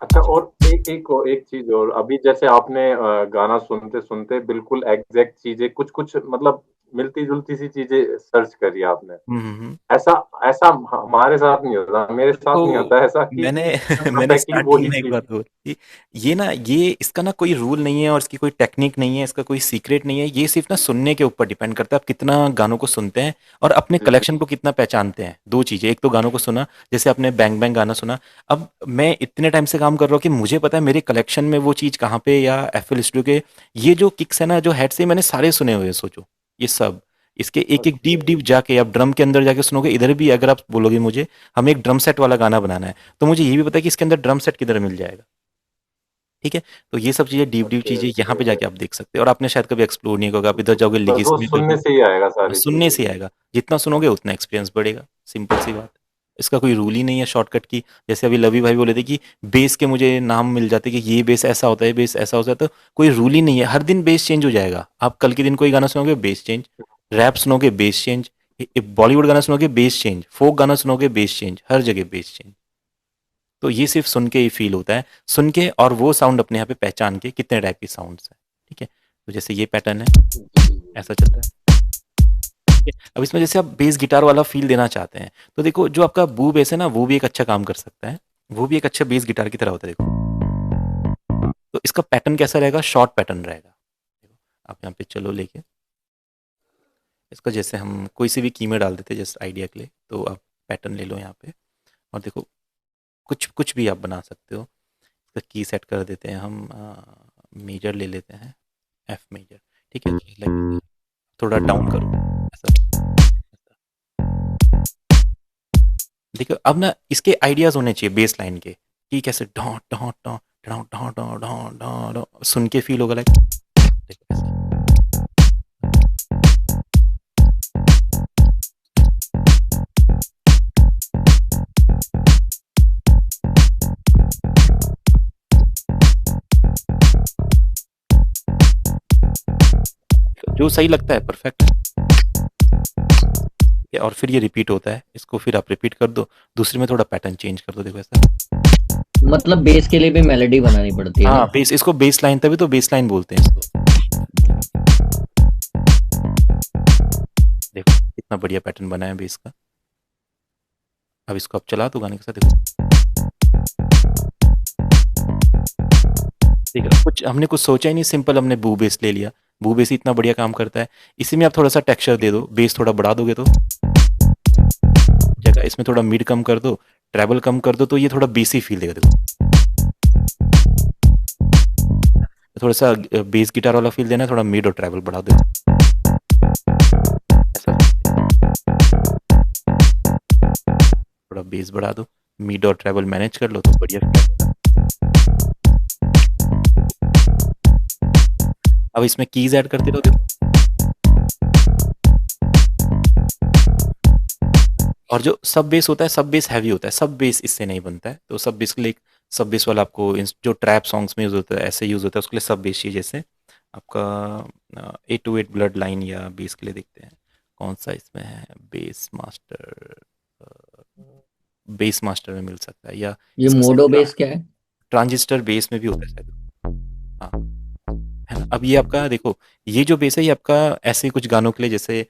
अच्छा, और एक चीज और, अभी जैसे आपने गाना सुनते सुनते बिल्कुल एग्जैक्ट चीजें कुछ कुछ मतलब मिलती जुलती सी चीजें सर्च करी आपने, हुँ, हुँ, हुँ। ऐसा ऐसा हमारे साथ नहीं होता, मेरे साथ नहीं देखो होता ऐसा कि मैंने मैंने परफेक्टली वो स्टार्टिंग ही में एक चीज। बात बोली थी, ये ना ये इसका ना कोई रूल नहीं है और इसकी कोई टेक्निक नहीं है, इसका कोई सीक्रेट नहीं है, ये सिर्फ ना सुनने के ऊपर डिपेंड करता है, आप कितना गानों को सुनते हैं और अपने जी जी कलेक्शन को कितना पहचानते हैं। 2 चीज़ें, एक तो गानों को सुना, जैसे आपने बैंग बैंग गाना सुना, अब मैं इतने टाइम से काम कर रहा हूँ कि मुझे पता है मेरे कलेक्शन में वो चीज़ कहाँ पे, या एफएल स्टूडियो के ये जो किक्स है ना, जो हेड से मैंने सारे सुने हुए हैं सोचो, ये सब। इसके एक-एक डीप अच्छा। डीप जाके आप ड्रम के अंदर जाके सुनोगे, इधर भी अगर आप बोलोगे मुझे हमें एक ड्रम सेट वाला गाना बनाना है, तो मुझे ये भी पता है कि इसके अंदर ड्रम सेट किधर मिल जाएगा, ठीक है? तो ये सब चीज़ें डीप डीप ओके चीज़ें यहाँ ओके। पे जाके आप देख सकते हो और आपने शायद कभी एक्सप्लोर नहीं किया होगा, आप इधर जाओगे बस लिरिक्स वो में सुनने कभी से ही आएगा सारी सुनने चीजें। से आएगा, जितना सुनोगे उतना एक्सपीरियंस बढ़ेगा, सिंपल सी बात है। इसका कोई रूल ही नहीं है शॉर्टकट की, जैसे अभी लवी भाई बोले थे कि बेस के मुझे नाम मिल जाते कि ये बेस ऐसा होता है, बेस ऐसा होता है, तो कोई रूल ही नहीं है, हर दिन बेस चेंज हो जाएगा। आप कल के दिन कोई गाना सुनोगे बेस चेंज, रैप सुनोगे बेस चेंज, बॉलीवुड गाना सुनोगे बेस चेंज, फोक गाना सुनोगे बेस चेंज, हर जगह बेस चेंज। तो ये सिर्फ सुन के ही फील होता है, सुन के और वो साउंड अपने यहाँ पे पहचान के कितने टाइप के साउंड्स हैं, ठीक है? तो जैसे ये पैटर्न है, जी जी ऐसा चलता है, ठीक है? अब इसमें जैसे आप बेस गिटार वाला फील देना चाहते हैं, तो देखो जो आपका बू बेस है ना, वो भी एक अच्छा काम कर सकता है, वो भी एक अच्छा बेस गिटार की तरह होता है, देखो। तो इसका पैटर्न कैसा रहेगा? शॉर्ट पैटर्न रहेगा। देखो, आप यहाँ पे चलो लेके, इसका जैसे हम कोई सी भी की में डाल देते हैं जस्ट आइडिया के लिए, तो आप पैटर्न ले लो यहाँ पे और देखो, कुछ कुछ भी आप बना सकते हो। इसका की सेट कर देते हैं हम, मेजर ले लेते हैं, एफ मेजर, ठीक है? लाइक थोड़ा डाउन करो, ऐसा ऐसा। देखो अब ना इसके आइडियाज होने चाहिए बेस लाइन के, कि कैसे डॉ डॉ डॉ डॉ डॉ डॉ डॉ डॉ डॉ सुन के फील होगा, लाइक देखो ऐसे। जो सही लगता है परफेक्ट है, और फिर ये रिपीट होता है, इसको फिर आप रिपीट कर दो, दूसरे में थोड़ा पैटर्न चेंज कर दो, देखो ऐसा। मतलब बेस के लिए भी मेलोडी बनानी पड़ती है हाँ ना? बेस, इसको बेस लाइन, तभी तो बेस लाइन बोलते हैं इसको। देखो कितना बढ़िया पैटर्न बना है बेस का। अब इसको आप चला दो गाने के साथ, देखो देखो, कुछ हमने कुछ सोचा ही नहीं, सिंपल हमने बू बेस ले लिया, बू बेस ही इतना बढ़िया काम करता है। इसी में आप थोड़ा सा टेक्सचर दे दो, बेस थोड़ा बढ़ा दोगे तो जगह, इसमें थोड़ा मिड कम कर दो, ट्रेबल कम कर दो, तो ये थोड़ा बेसी फील देगा, देखो। थोड़ा सा बेस गिटार वाला फील देना है, थोड़ा मिड और ट्रेबल बढ़ा दो, ऐसा। थोड़ा बेस बढ़ा दो, मिड और ट्रेबल मैनेज कर लो तो बढ़िया feel आएगा। अब इसमें कीज ऐड करते रहो, देखो। और जो सब बेस होता है, सब बेस हैवी होता है, सब बेस इससे नहीं बनता है, तो सब बेस के लिए एक सब बेस वाला आपको जो ट्रैप सॉन्ग्स में यूज होता है, ऐसे यूज होता है, उसके लिए सब बेस चाहिए। जैसे आपका 808 ब्लड लाइन या बेस के लिए देखते हैं कौन सा इसमें है, बेस मास्टर, बेस मास्टर में मिल सकता है, या ये इसमें मोडो से बेस क्या है? ट्रांजिस्टर बेस में भी होता है शायद। हाँ, है ना? अब ये आपका देखो, ये जो बेस है ये आपका ऐसे कुछ गानों के लिए, जैसे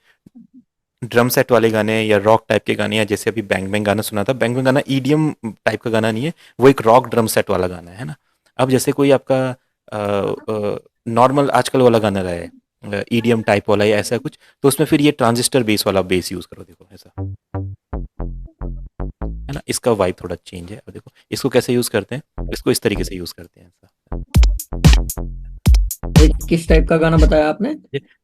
ड्रम सेट वाले गाने या रॉक टाइप के गाने, या जैसे अभी बैंग बैंग गाना सुना था, बैंग बैंग गाना ईडीएम टाइप का गाना नहीं है, वो एक रॉक ड्रम सेट वाला गाना है ना? अब जैसे कोई आपका नॉर्मल आजकल वाला गाना रहा है ईडीएम टाइप वाला या ऐसा कुछ, तो उसमें फिर ये ट्रांजिस्टर बेस वाला बेस यूज करो, देखो ऐसा, है ना? इसका वाइब थोड़ा चेंज है। अब देखो इसको कैसे यूज करते हैं, इसको इस तरीके से यूज करते हैं ऐसा। ये किस टाइप का गाना बताया आपने?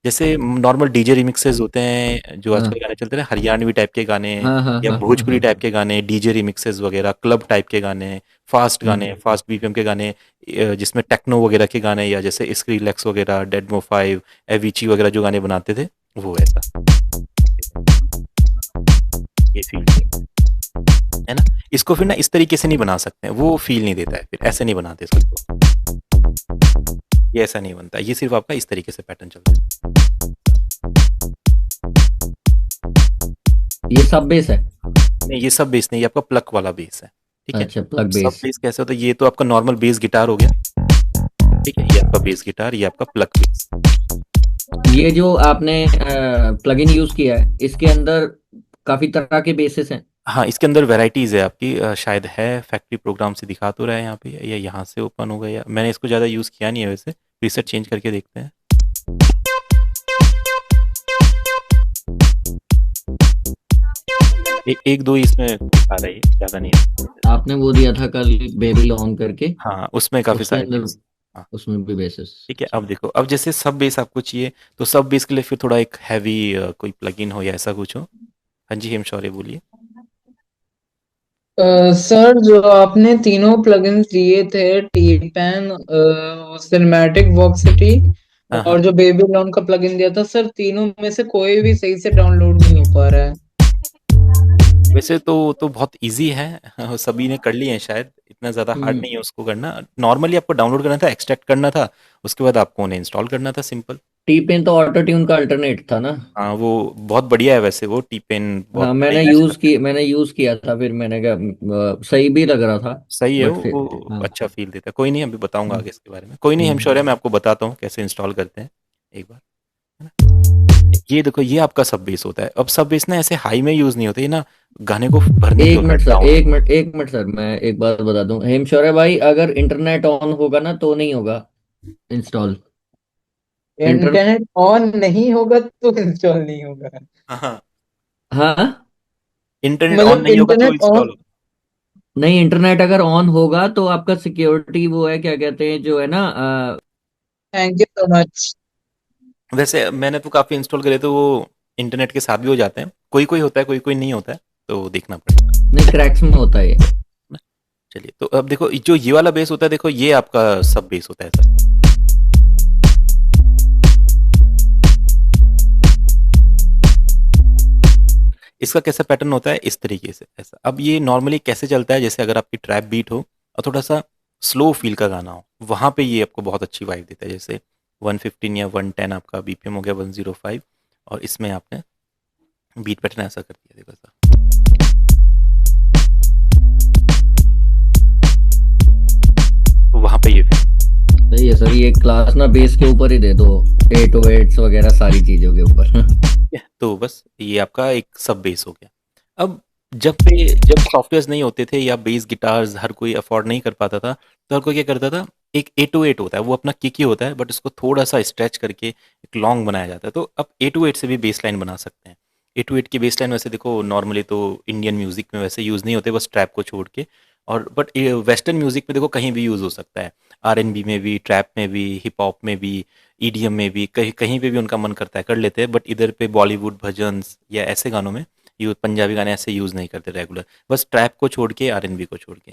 जैसे नॉर्मल डीजे रिमिक्सेस होते हैं जो आजकल हाँ गाने चलते हैं, हरियाणवी टाइप के गाने हाँ हाँ या हाँ हाँ भोजपुरी हाँ टाइप के गाने, डीजे रिमिक्सेस वगैरह, क्लब टाइप के गाने, फास्ट गाने, हम्म। फास्ट बीपीएम के गाने, जिसमें टेक्नो वगैरह के गाने, या जैसे स्क्रीलेक्स वगैरह, डेडमो 5, एविची वगैरह जो गाने बनाते थे, वो ऐसा, ये फील है ना? इसको फिर ना इस तरीके से नहीं बना सकते हैं, वो फील नहीं देता है, फिर ऐसे नहीं बनाते इसको, ये ऐसा नहीं बनता, ये सिर्फ आपका इस तरीके से पैटर्न चलता है। ये सब बेस है? नहीं, ये सब बेस नहीं, ये आपका प्लक वाला बेस है। ठीक है। अच्छा, प्लग सब बेस। बेस कैसे होता है, ये तो आपका नॉर्मल बेस गिटार हो गया, ठीक है, ये आपका बेस गिटार, ये आपका प्लग बेस। ये जो आपने प्लगइन यूज किया है, इसके अंदर काफी तरह के बेसिस हैं। हाँ, इसके अंदर वैराइटीज़ है आपकी, शायद है फैक्ट्री प्रोग्राम से दिखा तो रहा है यहाँ पे, या यहाँ से ओपन होगा, या मैंने इसको ज़्यादा यूज़ किया नहीं है वैसे, प्रीसेट चेंज करके देखते हैं। एक दो ही इसमें दिखा रहा है, ज़्यादा नहीं है। आपने वो दिया था कल, बेबी ऑन करके, हाँ, उसमें काफ़ी उसके सारे अंदर बेस। हाँ, उसमें भी बेसिस। ठीक है। अब देखो, अब जैसे सब बेस आपको चाहिए, तो सब बेस के लिए फिर थोड़ा एक हैवी कोई प्लगइन हो या ऐसा कुछ हो। हाँ जी, हेम शौर्य बोलिए। सर, जो आपने तीनों प्लगइन्स दिए थे, टीपैन, सिनेमैटिक वॉक्सिटी हाँ, हाँ। और जो बेबीलोन का प्लगइन दिया था, सर तीनों में से कोई भी सही से डाउनलोड नहीं हो पा रहा है। वैसे तो बहुत ईज़ी है, सभी ने कर लिए हैं शायद, इतना ज़्यादा हार्ड हम्म। नहीं है उसको करना। नॉर्मली आपको डाउनलोड करना था, एक्सट्रैक्ट करना था, उसके बाद आपको उन्हें इंस्टॉल करना था, सिंपल। टी पेन तो ऑटो ट्यून का अल्टरनेट था ना। हाँ, वो बहुत बढ़िया है वैसे, वो टी-पेन हाँ, बहुत मैंने यूज किया था, फिर मैंने कहा सही भी लग रहा था। सही है बट वो फिर हाँ। अच्छा फ़ील देता है। कोई नहीं, अभी बताऊँगा हम्म। आगे इसके बारे में। कोई नहीं, हम्म। हेमशौर्य मैं आपको बताता हूँ कैसे इंस्टॉल करते हैं, एक बार, है ना? ये देखो, ये आपका सब बेस होता है। अब सब बेस ना ऐसे हाई में यूज़ नहीं होते, ये ना गाने को भरने के एक होता है, मिनट सर, डाउन। एक मिनट सर, मैं एक बात बता दूं, हेमशौर्य भाई, अगर इंटरनेट ऑन होगा ना तो नहीं होगा इंस्टॉल। इंटरनेट। इंटरनेट ऑन नहीं होगा तो इंस्टॉल नहीं होगा। हाँ, हाँ। हाँ। इंटरनेट ऑन मतलब नहीं होगा तो इंटरनेट इंस्टॉल ऑन। होगा। नहीं, इंटरनेट अगर ऑन होगा तो आपका सिक्योरिटी वो है, क्या कहते हैं, जो है ना थैंक यू सो मच। वैसे मैंने तो काफ़ी इंस्टॉल करे, तो वो इंटरनेट के साथ भी हो जाते हैं। कोई-कोई होता है, कोई-कोई नहीं होता है, तो देखना पड़ेगा। नहीं, क्रैक्स में होता है ये। ना? चलिए, तो अब देखो, जो ये वाला बेस होता है, देखो ये आपका सब बेस होता है सर। इसका कैसा पैटर्न होता है, इस तरीके से, ऐसा। अब ये नॉर्मली कैसे चलता है, जैसे अगर आपकी ट्रैप बीट हो और थोड़ा-सा स्लो फ़ील का गाना हो, वहाँ पे ये आपको बहुत अच्छी वाइब देता है। जैसे 115 या 110 आपका बीपीएम हो गया, 105, और इसमें आपने बीट पैटर्न ऐसा कर दिया, देखो सर। तो वहाँ पे ये सही है सर, ये क्लास ना बेस के ऊपर ही दे दो, 808s वगैरह सारी चीजों के ऊपर। ठीक है, तो बस ये आपका एक सब बेस हो गया। अब जब सॉफ्टवेयर्स नहीं होते थे या बेस गिटार्स हर कोई अफोर्ड नहीं कर पाता था, तो हर कोई क्या करता था, एक 808 होता है, वो अपना किक ही होता है, बट उसको थोड़ा-सा स्ट्रेच करके एक लॉन्ग बनाया जाता है। तो अब 808 से भी बेस लाइन बना सकते हैं। 808 की बेस लाइन वैसे देखो नॉर्मली तो इंडियन म्यूज़िक में वैसे यूज़ नहीं होते, बस ट्रैप को छोड़ के, और बट ये वेस्टर्न म्यूज़िक में देखो कहीं भी यूज़ हो सकता है। आरएनबी में भी, ट्रैप में भी, हिप हॉप में भी, ईडीएम में भी, कहीं कहीं पे भी उनका मन करता है कर लेते हैं, बट इधर पे बॉलीवुड भजन्स या ऐसे गानों में पंजाबी गाने ऐसे यूज़ नहीं करते रेगुलर, बस ट्रैप को छोड़ के, आरएनबी को छोड़ के।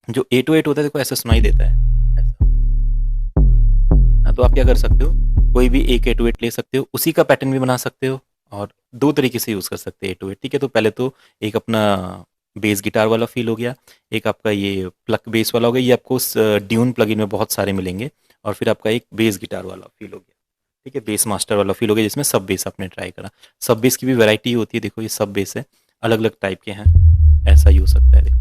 जो 808 होता है देखो ऐसा सुनाई देता है, ऐसा। हाँ, तो आप क्या कर सकते हो, कोई भी एक 808 ले सकते हो, उसी का पैटर्न भी बना सकते हो, और दो तरीके से यूज़ कर सकते हैं 808, ठीक है। तो पहले तो एक अपना बेस गिटार वाला फील हो गया, एक आपका ये प्लग बेस वाला हो गया, ये आपको उस ड्यून प्लगइन में बहुत सारे मिलेंगे, और फिर आपका एक बेस गिटार वाला फील हो गया, ठीक है, बेस मास्टर वाला फील हो गया, जिसमें सब बेस आपने ट्राई करा। सब बेस की भी वैरायटी होती है, देखो ये सब बेस है, अलग अलग टाइप के हैं, ऐसा ही हो सकता है, देखो।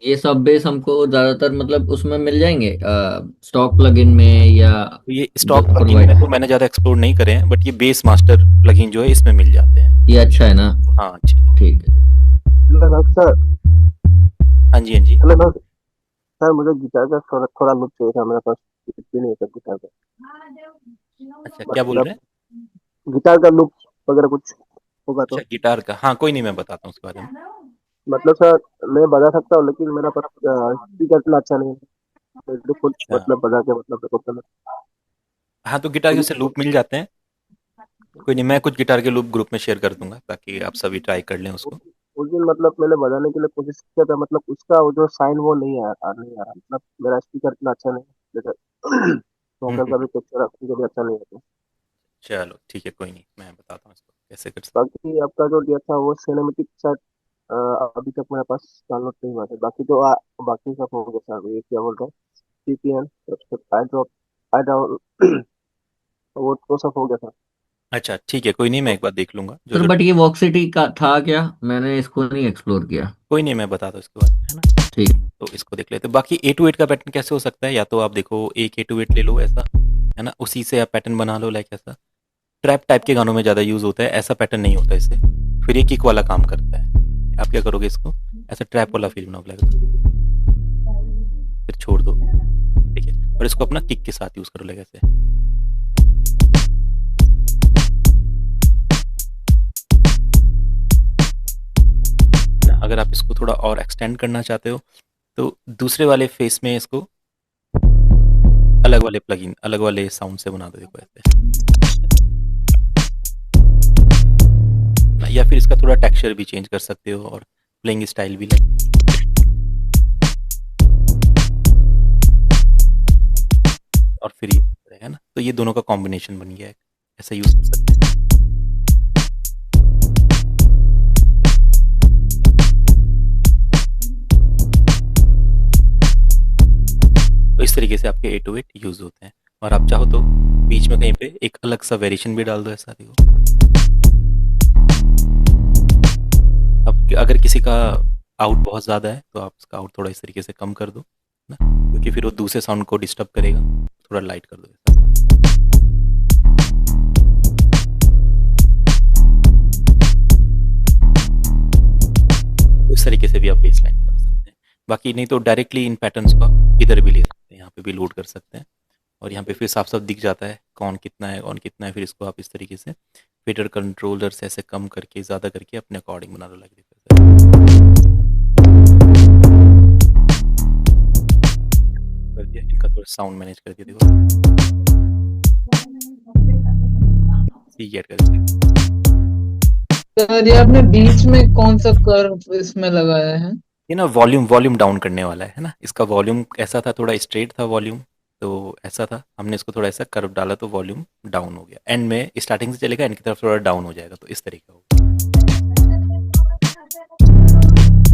ये सब बेस हमको ज्यादातर मतलब उसमें मिल जाएंगे स्टॉक प्लगइन में, या तो ये जो स्टॉक प्लगइन प्रोवाइड। में तो मैंने ज़्यादा एक्सप्लोर नहीं करे हैं, बट ये बेस मास्टर प्लगइन जो है इसमें मिल जाते हैं। ये अच्छा है ना। हाँ जी। ठीक है। Hello sir. हाँ जी, हाँ जी। हेलो सर, मुझे गिटार का थोड़ा थोड़ा लुक चाहिए था, मेरे पास कुछ भी नहीं है सर गिटार का। अच्छा, क्या बोल मतलब रहे हैं? गिटार का लुक वगैरह कुछ होगा अच्छा, तो। गिटार का, हाँ कोई नहीं, मैं बताता हूँ उसके बारे में। मतलब सर, मैं बजा सकता हूँ लेकिन मेरा पास स्पीकर इतना अच्छा नहीं है, तो कुछ अच्छा, मतलब बजा के मतलब देखो पहले। हाँ, तो गिटार के जैसे लूप मिल जाते हैं, कोई नहीं, मैं कुछ गिटार के लूप ग्रुप में शेयर कर दूंगा, ताकि आप सभी ट्राई कर लें उसको। उस दिन मतलब मैंने बजाने के लिए कोशिश किया था, मतलब उसका वो जो साइन वो नहीं आ रहा, मतलब मेरा स्पीकर इतना अच्छा नहीं है। वोकल का भी पिक्चर भी अच्छा नहीं है। चलो ठीक है, कोई नहीं, मैं बताता हूँ इसको कैसे कर सकते बाकी आपका जो दिया था वो सिनेमेटिक शायद अभी तक मेरे पास डाउनलोड नहीं हुआ है। बाकी तो बाकी सब हो गया सर, ये क्या बोल रहा है, सीपीएन, आई ड्रॉप, आई डाउन, वो तो सब हो गया था। अच्छा ठीक है, कोई नहीं, मैं एक बार देख लूंगा जो सर जो बट ये वॉक्सिटी का था क्या, मैंने इसको नहीं एक्सप्लोर किया। कोई नहीं, मैं बताता हूँ इसके बारे में, है ना। ठीक। तो इसको देख लेते हैं। बाकी 808 का पैटर्न कैसे हो सकता है, या तो आप देखो एक 808 ले लो ऐसा, है ना, उसी से आप पैटर्न बना लो, लाइक ऐसा। ट्रैप टाइप के गानों में ज़्यादा यूज़ होता है, ऐसा पैटर्न नहीं होता इससे। फिर ये किक वाला काम करता है। आप क्या करोगे, इसको ऐसा ट्रैप वाला फील बनाओगे, लगेगा, फिर छोड़ दो, ठीक है, और इसको अपना किक के साथ यूज़ करो, लाइक ऐसे। ना, अगर आप इसको थोड़ा और एक्सटेंड करना चाहते हो तो दूसरे वाले फेस में इसको अलग वाले प्लगइन, अलग वाले साउंड से बना दो, देखो ऐसे ना, या फिर इसका थोड़ा टेक्सचर भी चेंज कर सकते हो और प्लेइंग स्टाइल भी और फिर ये रहेगा ना, तो ये दोनों का कॉम्बिनेशन बन गया है, ऐसा यूज कर सकते हैं। तो इस तरीके से आपके 808 यूज होते हैं। और आप चाहो तो बीच में कहीं पे एक अलग सा वेरिएशन भी डाल दो, ऐसा देखो। अब अगर किसी का आउट बहुत ज़्यादा है तो आप उसका आउट थोड़ा इस तरीके से कम कर दो ना, क्योंकि फिर वो दूसरे साउंड को डिस्टर्ब करेगा। थोड़ा लाइट कर दो ऐसा। तो इस तरीके से भी आप बेस लाइन बना सकते हैं। बाकी नहीं तो डायरेक्टली इन पैटर्न्स को आप इधर भी ले सकते हैं, यहाँ पे भी लोड कर सकते हैं, और यहाँ पे फिर साफ साफ दिख जाता है कौन कितना है, कौन कितना है। फिर इसको आप इस तरीके से फिल्टर कंट्रोलर से ऐसे कम करके ज़्यादा करके अपने अकॉर्डिंग बना लो, लाइक कर दिया। इनका थोड़ा साउंड मैनेज कर दिया, देखो ठीक है, कर दिया। सर ये आपने बीच में कौन सा कर्व इसमें लगाया है? ये ना वॉल्यूम वॉल्यूम डाउन करने वाला है ना। इसका वॉल्यूम ऐसा था, थोड़ा स्ट्रेट था वॉल्यूम, तो ऐसा था, हमने इसको थोड़ा ऐसा कर्व डाला तो वॉल्यूम डाउन हो गया। एंड में स्टार्टिंग से चलेगा, एंड की तरफ थोड़ा डाउन हो जाएगा, तो इस तरीके होगा,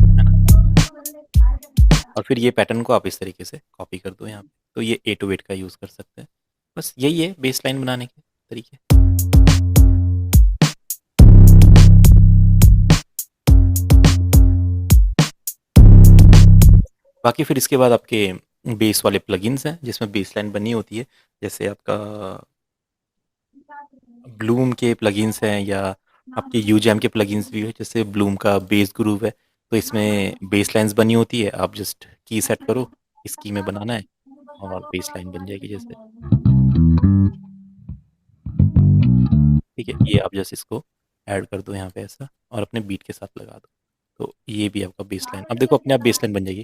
है ना। और फिर ये पैटर्न को आप इस तरीके से कॉपी कर दो यहाँ पे, तो ये 808 का यूज़ कर सकते हैं। बस यही है बेस लाइन बनाने के तरीके। बाकी फिर इसके बाद आपके बेस वाले प्लगइन्स हैं जिसमें बेस लाइन बनी होती है, जैसे आपका ब्लूम के प्लगइन्स हैं, या आपके यूजैम के प्लगइन्स भी है, जैसे ब्लूम का बेस ग्रूव है, तो इसमें बेस लाइन्स बनी होती है। आप जस्ट की सेट करो, इस की में बनाना है और बेस लाइन बन जाएगी जैसे, ठीक है। ये आप जस्ट इसको ऐड कर दो यहाँ पे ऐसा, और अपने बीट के साथ लगा दो, तो ये भी आपका बेस लाइन, अब देखो अपने आप बेस लाइन बन जाएगी।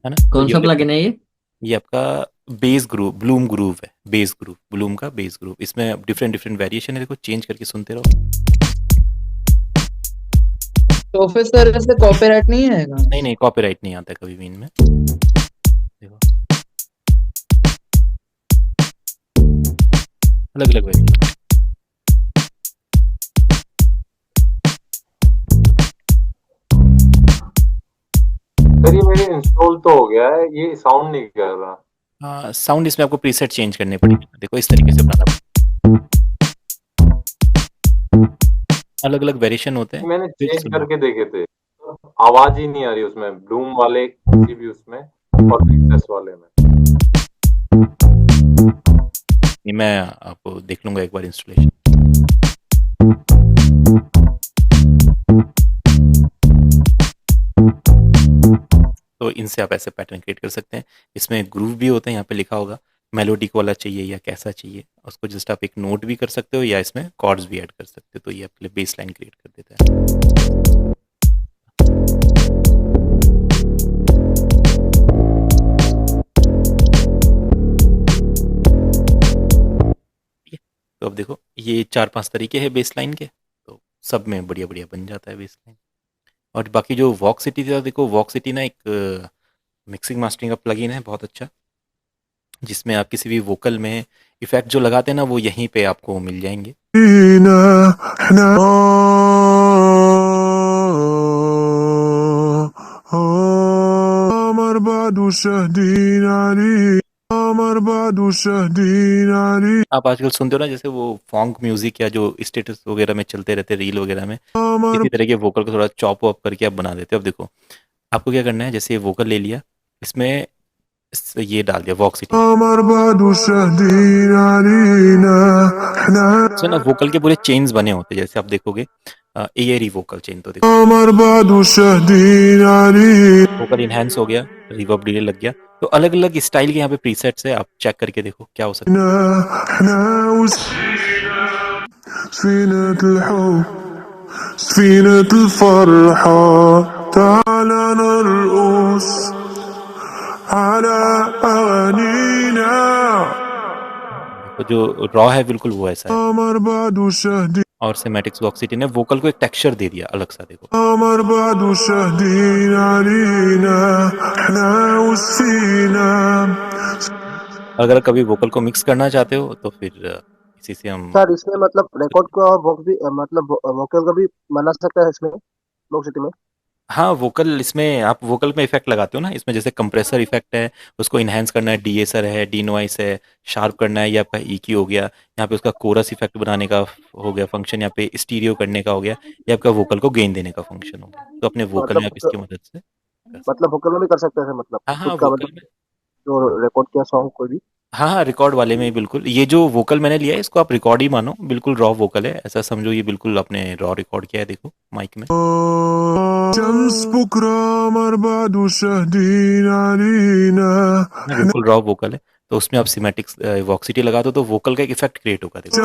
है ना, तो कौन ये सा देखो, प्लगइन है ये? ये आपका बेस ग्रूव, ब्लूम ग्रूव है, बेस ग्रूव, ब्लूम का बेस ग्रूव। इसमें डिफरेंट डिफरेंट वेरिएशन है, देखो चेंज करके सुनते रहो। तो फिर सर इससे कॉपीराइट नहीं आएगा? नहीं नहीं, कॉपीराइट नहीं आता कभी भी इनमें, देखो अलग अलग वेरिएशन। सर ये मेरे इंस्टॉल तो हो गया है, ये साउंड नहीं कर रहा। साउंड इसमें आपको प्रीसेट चेंज करने पड़ेंगे, देखो इस तरीके से बनाना, अलग अलग वेरिएशन होते हैं, मैंने फिर चेंज सुनो। करके देखे थे, आवाज ही नहीं आ रही उसमें, ब्लूम वाले किसी भी उसमें और पिक्सेस वाले में। ये मैं आपको देख लूंगा एक बार इंस्टॉलेशन। तो इनसे आप ऐसे पैटर्न क्रिएट कर सकते हैं। इसमें ग्रूव भी होते हैं, यहाँ पे लिखा होगा मेलोडिक वाला चाहिए या कैसा चाहिए, उसको जस्ट आप एक नोट भी कर सकते हो, या इसमें कॉर्ड्स भी ऐड कर सकते हो, तो ये आपके लिए बेस लाइन क्रिएट कर देता है। ठीक है, तो अब देखो ये 4-5 तरीके हैं बेस लाइन के, तो सब में बढ़िया बढ़िया बन जाता है बेस लाइन। और बाकी जो वॉक सिटी था, देखो वॉक सिटी ना एक मिक्सिंग मास्टरिंग का प्लगइन है बहुत अच्छा, जिसमें आप किसी भी वोकल में इफेक्ट जो लगाते हैं ना, वो यहीं पे आपको मिल जाएंगे। आप आजकल सुनते हो ना, जैसे वो फॉन्क म्यूजिक या जो स्टेटस वगैरह में चलते रहते रील वगैरह में, इसी तरह के वोकल को थोड़ा चॉप वॉप करके आप बना देते हो। अब देखो आपको क्या करना है, जैसे ये वोकल ले लिया, इसमें ये डाल दिया वॉक्सिटी से ना, वोकल के पूरे चेन्स बने होते हैं, जैसे आप देखोगे एयरी वोकल चेन। तो देखो वोकल इनहेंस हो गया, रिवर्ब डिले लग गया। तो अलग अलग स्टाइल के यहाँ पे प्रीसेट्स है, आप चेक करके देखो क्या हो सकता है। देखो जो रॉ है बिल्कुल वो ऐसा है, और सिमेटिक्स वॉक्सिटी ने वोकल को एक टेक्सचर दे दिया अलग सा। देखो अगर कभी वोकल को मिक्स करना चाहते हो तो फिर इसी से हम सर इसमें मतलब रिकॉर्ड का वॉक भी मतलब वोकल का भी बना सकता है इसमें लोग सिटी में। हाँ, वोकल इसमें आप वोकल में इफेक्ट लगाते हो ना, इसमें जैसे कंप्रेसर इफेक्ट है, उसको इन्हांस करना है, डीएसर है, डीनॉइस है, शार्प करना है, ये आपका ईक्यू हो गया, यहाँ पे उसका कोरस इफेक्ट बनाने का हो गया फंक्शन, यहाँ पे स्टीरियो करने का हो गया, ये आपका वोकल को गेन देने का फंक्शन हो गया। तो अपने वोकल में आप इसकी मदद से कर सकते मतलब वोकल में भी कर सकते हैं मतलब हैं। हाँ खुद हाँ, का वोकल मतलब में, जो रिकॉर्ड किया सॉन्ग कोई भी। हाँ हाँ, रिकॉर्ड वाले में बिल्कुल। ये जो वोकल मैंने लिया है इसको आप रिकॉर्ड ही मानो, बिल्कुल रॉ वोकल है, ऐसा समझो ये बिल्कुल आपने रॉ रिकॉर्ड किया है। देखो माइक में ना, बिल्कुल रॉ वोकल है। तो उसमें आप सिमेटिक्स वॉक्सिटी लगा दो तो वोकल का एक इफेक्ट क्रिएट होगा। देखो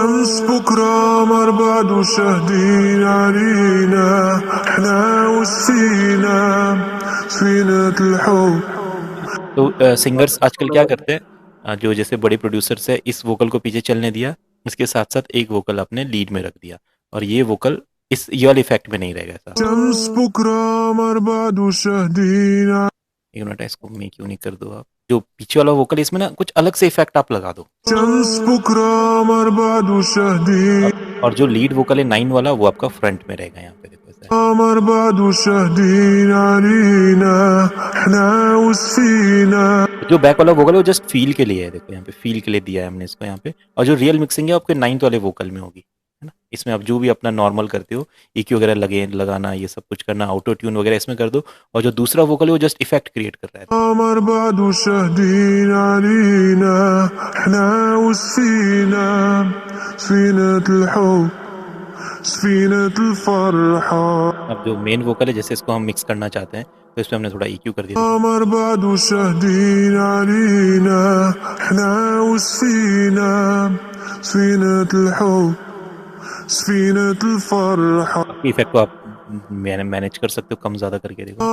तो सिंगर्स आजकल क्या करते हैं, जो जैसे बड़े प्रोड्यूसर्स है, इस वोकल को पीछे चलने दिया, इसके साथ साथ एक वोकल आपने लीड में रख दिया, और ये वोकल इस ये वाले इफेक्ट में नहीं रहेगा ऐसा। एक मिनट, इसको मैं क्यों नहीं कर दो आप, जो पीछे वाला वोकल इसमें ना कुछ अलग से इफेक्ट आप लगा दो। और जो लीड वोकल है 9 वाला, वो आपका फ्रंट में रहेगा यहाँ पे। देखो ऐसा है। जो बैक वाला वोकल है वो जस्ट फील के लिए है। देखो यहाँ पे फील के लिए दिया है हमने इसको यहाँ पे। और जो रियल मिक्सिंग है आपके 9th वाले वोकल में होगी, है ना। इसमें आप जो भी अपना नॉर्मल करते हो, ईक्यू वगैरह लगाना, ये सब कुछ करना, ऑटो ट्यून वगैरह इसमें कर दो। और जो दूसरा वोकल है वो जस्ट इफेक्ट क्रिएट कर रहा है। अब जो मेन वोकल है, जैसे इसको हम मिक्स करना चाहते हैं तो इसमें हमने थोड़ा ईक्यू कर दिया। बाकी इफेक्ट को आप मैनेज कर सकते हो कम ज़्यादा करके। देखो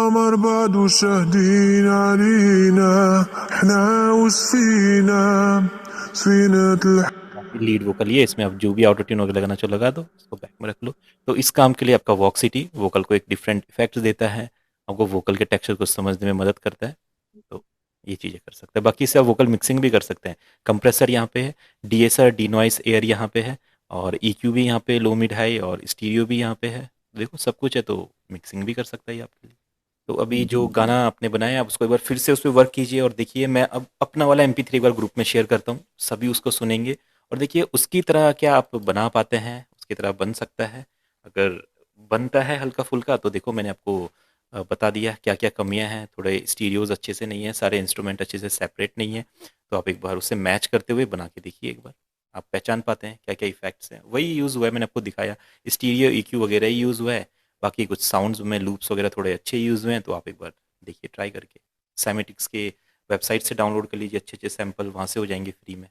लीड वोकल ये, इसमें आप जो भी ऑटो ट्यून वगैरह लगाना चाहो लगा दो, इसको बैक में रख लो। तो इस काम के लिए आपका वॉक्सिटी वोकल को एक डिफरेंट इफेक्ट देता है, आपको वोकल के टेक्सचर को समझने में मदद करता है। तो ये चीज़ें कर सकते हैं। बाकी इससे आप वोकल मिक्सिंग भी कर सकते हैं। कंप्रेसर यहाँ पे है, डीएसआर डीनॉइस एयर यहाँ पे है, और ईक्यू भी यहाँ पे लो मिड हाई, और स्टीरियो भी यहाँ पे है। देखो सब कुछ है, तो मिक्सिंग भी कर सकता है ये आपके लिए। तो अभी जो गाना आपने बनाया, आप उसको एक बार फिर से उस पर वर्क कीजिए और देखिए। मैं अब अपना वाला MP3 एक बार ग्रुप में शेयर करता हूँ, सभी उसको सुनेंगे और देखिए उसकी तरह क्या आप बना पाते हैं, उसकी तरह बन सकता है। अगर बनता है हल्का फुल्का तो देखो मैंने आपको बता दिया क्या क्या कमियां हैं। थोड़े स्टीरियोज अच्छे से नहीं है, सारे इंस्ट्रूमेंट अच्छे से सेपरेट नहीं है, तो आप एक बार उससे मैच करते हुए बना के देखिए। एक बार आप पहचान पाते हैं क्या क्या इफेक्ट्स हैं। वही यूज़ हुआ है, मैंने आपको दिखाया, स्टीरियो EQ वगैरह ही यूज़ हुआ है। बाकी कुछ साउंड्स में लूप्स वगैरह थोड़े अच्छे यूज़ हुए हैं, तो आप एक बार देखिए ट्राई करके। साइमेटिक्स के वेबसाइट से डाउनलोड कर लीजिए, अच्छे अच्छे सैंपल वहाँ से हो जाएंगे फ्री में।